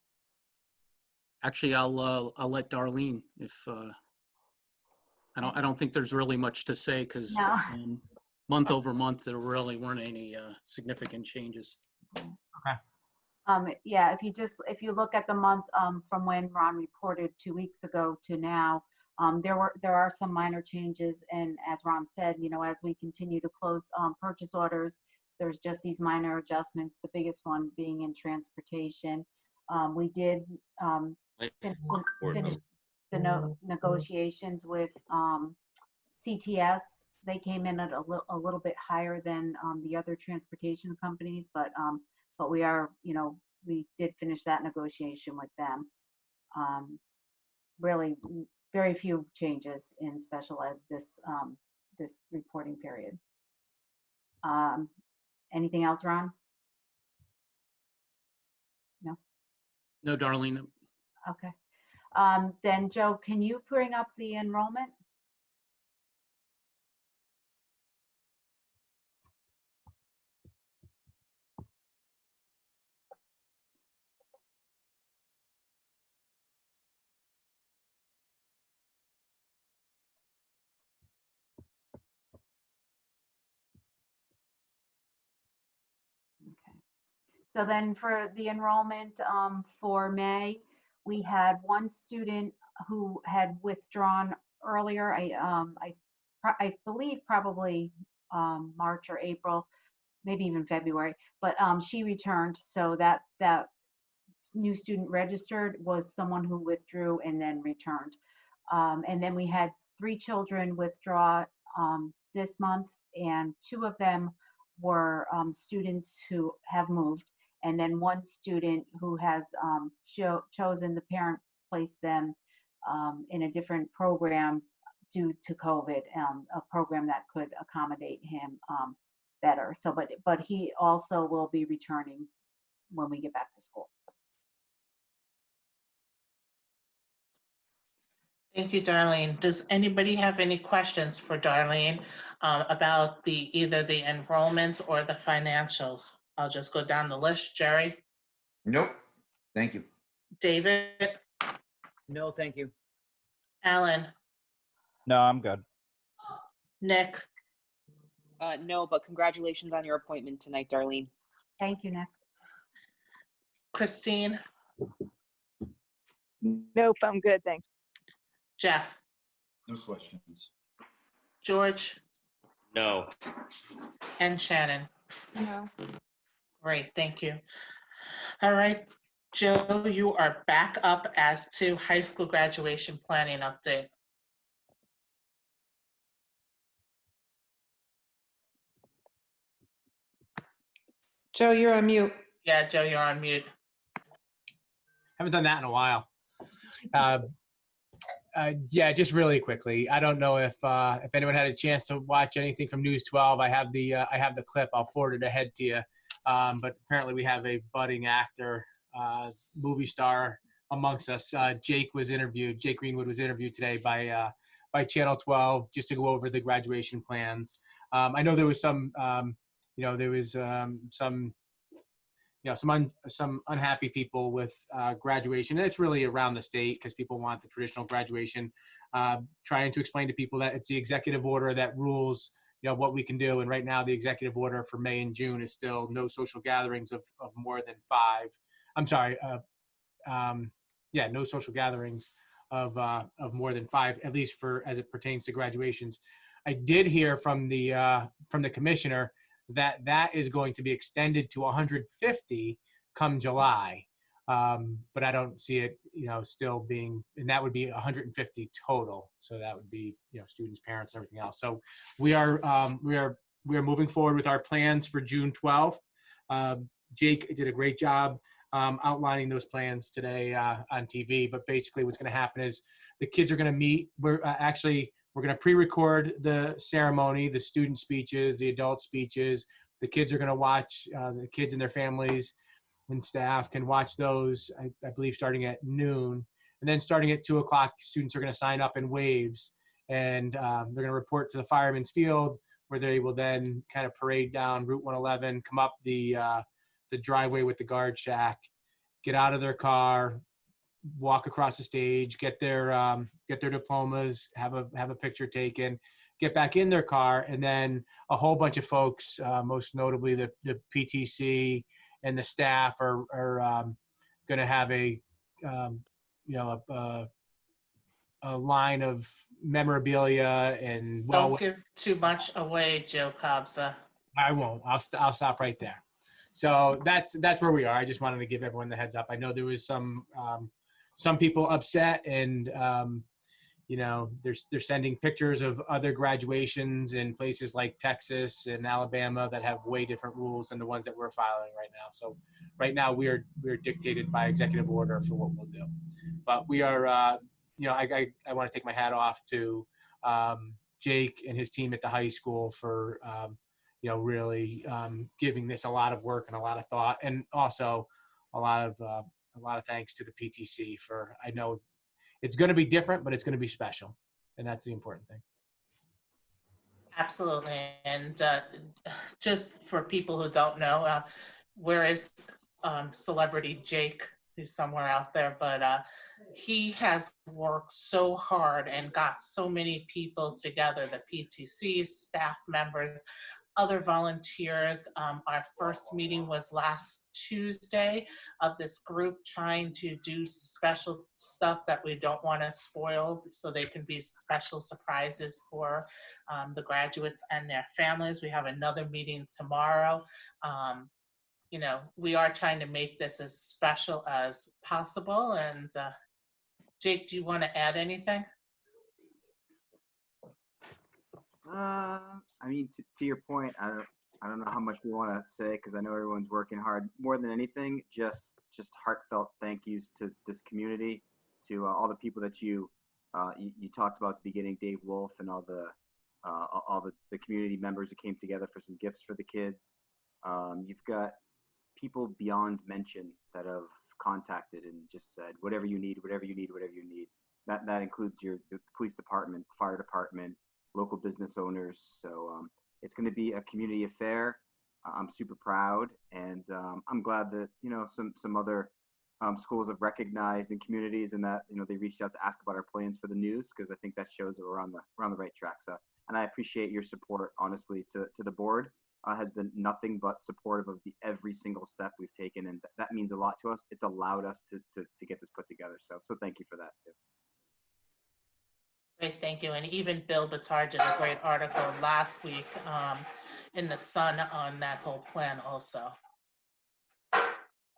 Actually, I'll let Darlene if, I don't think there's really much to say because No. Month over month, there really weren't any significant changes. Yeah, if you look at the month from when Ron reported 2 weeks ago to now, there are some minor changes, and as Ron said, you know, as we continue to close purchase orders, there's just these minor adjustments. The biggest one being in transportation. We did finish the negotiations with CTS. They came in at a little bit higher than the other transportation companies, but we are, you know, we did finish that negotiation with them. Really, very few changes in special ed this reporting period. Anything else, Ron? No. No, Darlene. Okay. Then Joe, can you bring up the enrollment? So then for the enrollment for May, we had one student who had withdrawn earlier. I believe probably March or April, maybe even February, but she returned. So that new student registered was someone who withdrew and then returned. And then we had 3 children withdraw this month, and 2 of them were students who have moved. And then 1 student who has chosen the parent placed them in a different program due to COVID, a program that could accommodate him better. So, but he also will be returning when we get back to school. So. Thank you, Darlene. Does anybody have any questions for Darlene about either the enrollments or the financials? I'll just go down the list. Jerry? Nope. Thank you. David? No, thank you. Alan? No, I'm good. Nick? No, but congratulations on your appointment tonight, Darlene. Thank you, Nick. Christine? Nope, I'm good, thanks. Jeff? No questions. George? No. And Shannon? No. Great, thank you. All right, Joe, you are back up as to high school graduation planning update. Joe, you're on mute. Yeah, Joe, you're on mute. Haven't done that in a while. Yeah, just really quickly. I don't know if anyone had a chance to watch anything from News 12. I have the clip. I'll forward it ahead to you. But apparently we have a budding actor, movie star amongst us. Jake Greenwood was interviewed today by Channel 12 just to go over the graduation plans. I know there was some some unhappy people with graduation. And it's really around the state because people want the traditional graduation. Trying to explain to people that it's the executive order that rules, what we can do. And right now, the executive order for May and June is still no social gatherings of more than 5. I'm sorry. No social gatherings of more than 5, at least as it pertains to graduations. I did hear from the commissioner that is going to be extended to 150 come July. But I don't see it, still being, and that would be 150 total. So that would be, students, parents, everything else. So we are moving forward with our plans for June 12th. Jake did a great job outlining those plans today on TV. But basically, what's going to happen is the kids are going to meet. We're going to pre-record the ceremony, the student speeches, the adult speeches. The kids are going to watch, the kids and their families and staff can watch those, I believe, starting at noon. And then starting at 2 o'clock, students are going to sign up in waves. And they're going to report to the Fireman's Field, where they will then kind of parade down Route 111, come up the driveway with the guard shack, get out of their car, walk across the stage, get their diplomas, have a picture taken, get back in their car, and then a whole bunch of folks, most notably the PTC and the staff, are going to have a line of memorabilia and Don't give too much away, Joe Cobza. I won't. I'll stop right there. So that's where we are. I just wanted to give everyone the heads up. I know there was some people upset, and they're sending pictures of other graduations in places like Texas and Alabama that have way different rules than the ones that we're filing right now. So right now we're dictated by executive order for what we'll do. But we are, I want to take my hat off to Jake and his team at the high school for really giving this a lot of work and a lot of thought, and also a lot of thanks to the PTC for, I know it's going to be different, but it's going to be special. And that's the important thing. Absolutely. And just for people who don't know, where is celebrity Jake? He's somewhere out there, but he has worked so hard and got so many people together, the PTC, staff members, other volunteers. Our first meeting was last Tuesday of this group trying to do special stuff that we don't want to spoil, so they can be special surprises for the graduates and their families. We have another meeting tomorrow. We are trying to make this as special as possible. And Jake, do you want to add anything? I mean, to your point, I don't know how much we want to say, because I know everyone's working hard. More than anything, just heartfelt thank yous to this community, to all the people that you You talked about at the beginning, Dave Wolf and all the community members who came together for some gifts for the kids. You've got people beyond mention that have contacted and just said, whatever you need, whatever you need, whatever you need. That includes the police department, fire department, local business owners. So it's going to be a community affair. I'm super proud, and I'm glad that some other schools have recognized in communities, and that they reached out to ask about our plans for the news, because I think that shows that we're on the right track. So, and I appreciate your support, honestly, to the board. Has been nothing but supportive of every single step we've taken, and that means a lot to us. It's allowed us to get this put together. So thank you for that too. Great, thank you. And even Bill Batard did a great article last week in the Sun on that whole plan also.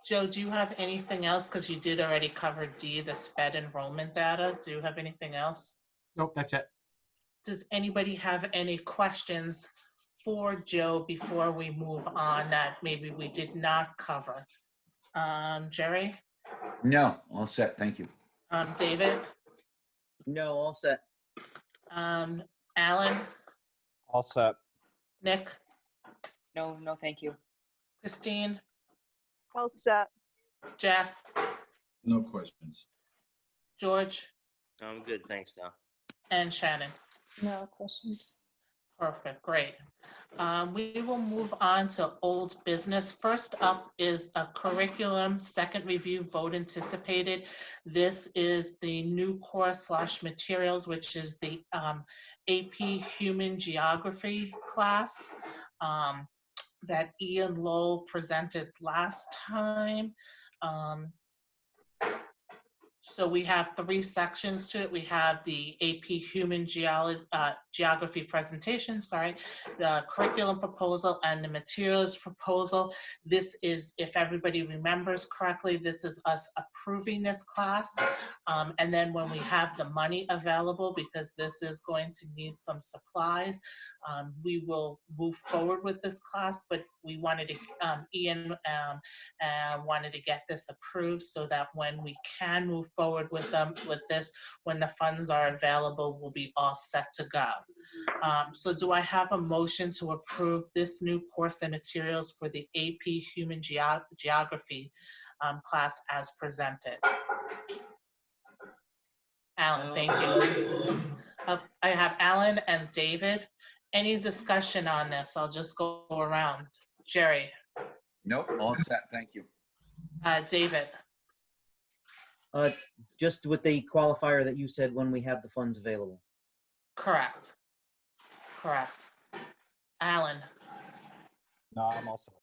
Joe, do you have anything else? Because you did already cover D, the SPED enrollment data. Do you have anything else? Nope, that's it. Does anybody have any questions for Joe before we move on that maybe we did not cover? Jerry? No, all set. Thank you. David? No, all set. Alan? All set. Nick? No, thank you. Christine? All set. Jeff? No questions. George? I'm good, thanks, Don. And Shannon? No questions. Perfect, great. We will move on to old business. First up is a curriculum, second review, vote anticipated. This is the new course / materials, which is the AP Human Geography class that Ian Lowell presented last time. So we have 3 sections to it. We have the AP Human Geography presentation, the curriculum proposal, and the materials proposal. This is, if everybody remembers correctly, this is us approving this class. And then when we have the money available, because this is going to need some supplies, we will move forward with this class, but we wanted to, Ian wanted to get this approved so that when we can move forward with this, when the funds are available, we'll be all set to go. So do I have a motion to approve this new course and materials for the AP Human Geography class as presented? Alan, thank you. I have Alan and David. Any discussion on this? I'll just go around. Jerry. Nope, all set. Thank you. David. Just with the qualifier that you said, when we have the funds available. Correct. Alan. No, I'm all set.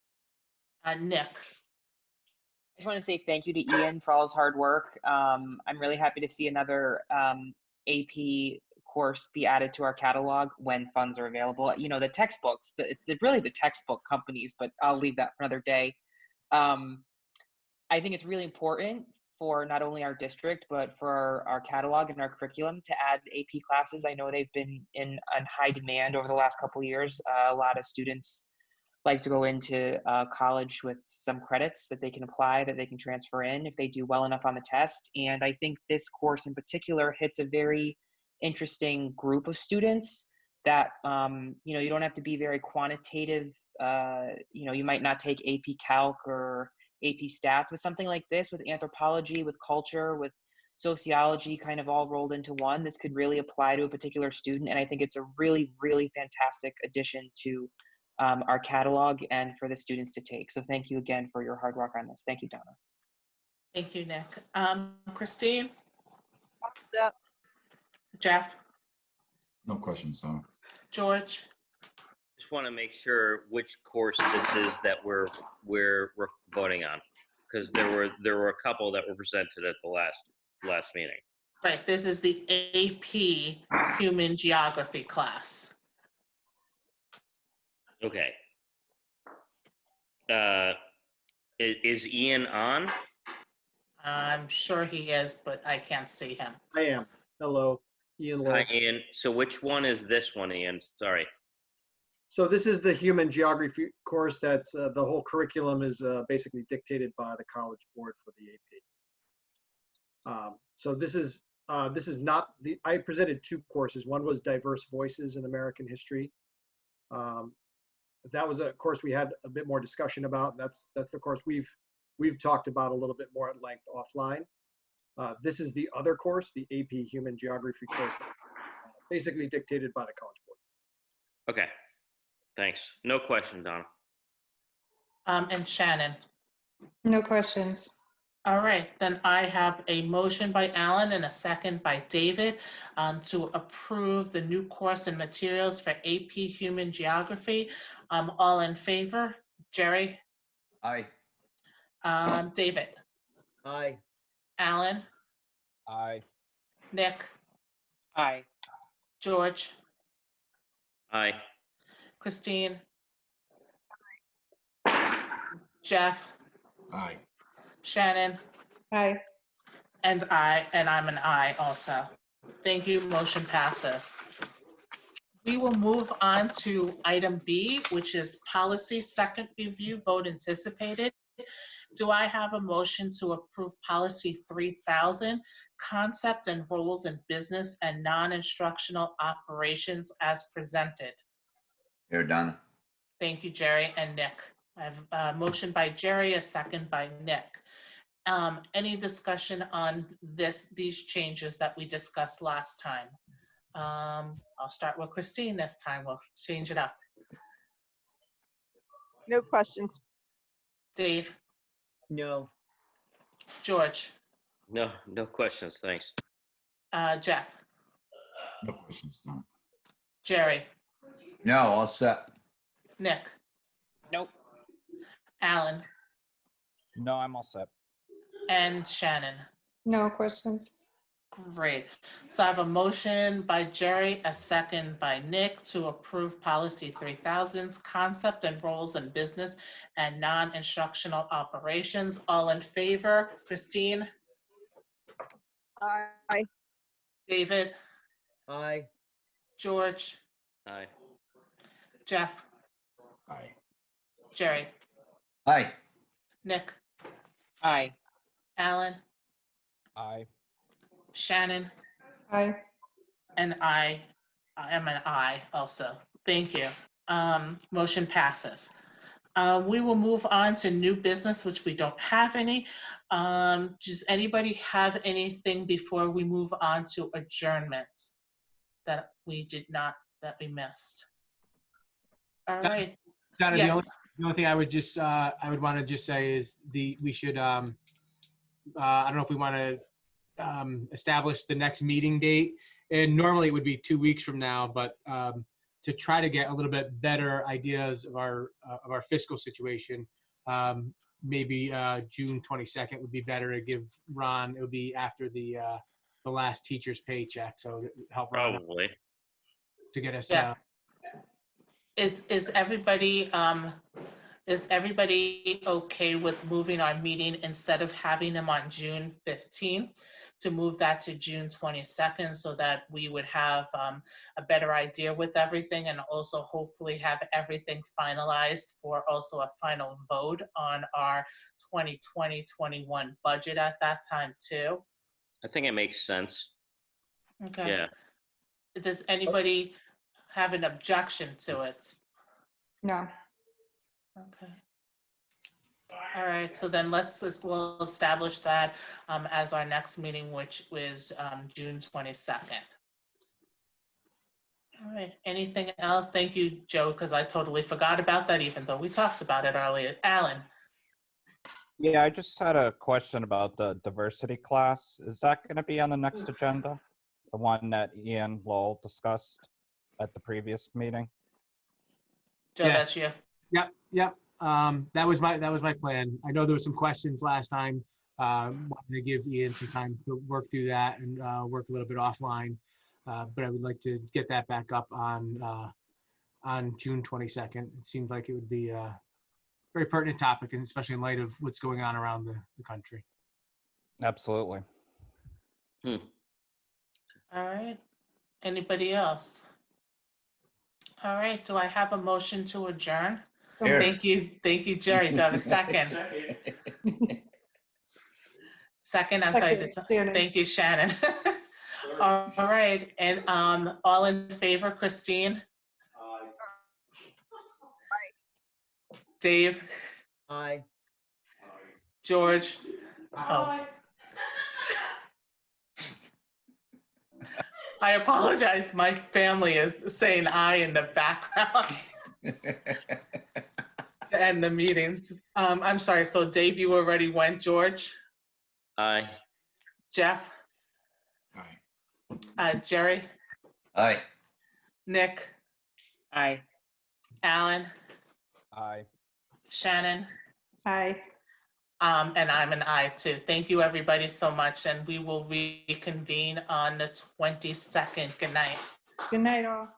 Nick. I just want to say thank you to Ian for all his hard work. I'm really happy to see another AP course be added to our catalog when funds are available. The textbooks, it's really the textbook companies, but I'll leave that for another day. I think it's really important for not only our district, but for our catalog and our curriculum to add AP classes. I know they've been in high demand over the last couple of years. A lot of students like to go into college with some credits that they can apply, that they can transfer in if they do well enough on the test. And I think this course in particular hits a very interesting group of students that, you don't have to be very quantitative. You might not take AP Calc or AP Stats, with something like this, with anthropology, with culture, with sociology kind of all rolled into one. This could really apply to a particular student. And I think it's a really, really fantastic addition to our catalog and for the students to take. So thank you again for your hard work on this. Thank you, Donna. Thank you, Nick. Christine? What's up? Jeff? No questions, Donna. George? Just want to make sure which course this is that we're voting on, because there were a couple that were presented at the last meeting. Right, this is the AP Human Geography class. Okay. Is Ian on? I'm sure he is, but I can't see him. I am. Hello, Ian Lowe. Hi, Ian. So which one is this one, Ian? Sorry. So this is the human geography course. That's the whole curriculum is basically dictated by the College Board for the AP. So this is this is not I presented 2 courses. One was Diverse Voices in American History. That was a course we had a bit more discussion about. And that's the course we've talked about a little bit more at length offline. This is the other course, the AP Human Geography course, basically dictated by the College Board. Okay, thanks. No question, Donna. And Shannon. No questions. All right, then I have a motion by Alan and a second by David to approve the new course and materials for AP Human Geography. All in favor? Jerry? Aye. David? Aye. Alan? Aye. Nick? Aye. George? Aye. Christine? Jeff? Aye. Shannon? Aye. And I'm an aye also. Thank you, motion passes. We will move on to item B, which is policy second review, vote anticipated. Do I have a motion to approve policy 3000, concept and roles in business and non-instructional operations as presented? Here, Donna. Thank you, Jerry and Nick. I have a motion by Jerry, a second by Nick. Any discussion on these changes that we discussed last time? I'll start with Christine this time. We'll change it up. No questions. Dave? No. George? No questions, thanks. Jeff? No questions, Donna. Jerry? No, all set. Nick? Nope. Alan? No, I'm all set. And Shannon? No questions. Great. So I have a motion by Jerry, a second by Nick to approve policy 3000's concept and roles in business and non-instructional operations. All in favor? Christine? Aye. David? Aye. George? Aye. Jeff? Aye. Jerry? Aye. Nick? Aye. Alan? Aye. Shannon? Aye. And I am an aye also. Thank you. Motion passes. We will move on to new business, which we don't have any. Does anybody have anything before we move on to adjournment that we missed? All right. Donna, Yes. the only thing I would just I would want to just say is we should I don't know if we want to establish the next meeting date, and normally it would be 2 weeks from now, but to try to get a little bit better ideas of our fiscal situation, maybe June 22nd would be better to give Ron. It would be after the last teacher's paycheck, so to help Ron out Probably. to get us. Yeah. Is everybody okay with moving our meeting instead of having them on June 15th to move that to June 22nd so that we would have a better idea with everything, and also hopefully have everything finalized for also a final vote on our 2020-21 budget at that time too? I think it makes sense. Okay. Yeah. Does anybody have an objection to it? No. Okay. All right, so then we'll establish that as our next meeting, which is June 22nd. All right, anything else? Thank you, Joe, because I totally forgot about that, even though we talked about it earlier. Alan? Yeah, I just had a question about the diversity class. Is that going to be on the next agenda? The one that Ian Lowell discussed at the previous meeting? Joe, Yeah. that's you. Yep. That was my plan. I know there were some questions last time. Wanted to give Ian some time to work through that and work a little bit offline. But I would like to get that back up on June 22nd. It seems like it would be a very pertinent topic, and especially in light of what's going on around the country. Absolutely. All right. Anybody else? All right. Do I have a motion to adjourn? Here. Thank you, Jerry. Do I have a second? Second, I'm sorry. Second, Shannon. Thank you, Shannon. All right, and all in favor, Christine? Dave? Aye. George? Oh. I apologize, my family is saying aye in the background to end the meetings. I'm sorry, so Dave, you already went, George? Aye. Jeff? Aye. Jerry? Aye. Nick? Aye. Alan? Aye. Shannon? Aye. And I'm an aye too. Thank you, everybody, so much, and we will reconvene on the 22nd. Good night. Good night, all.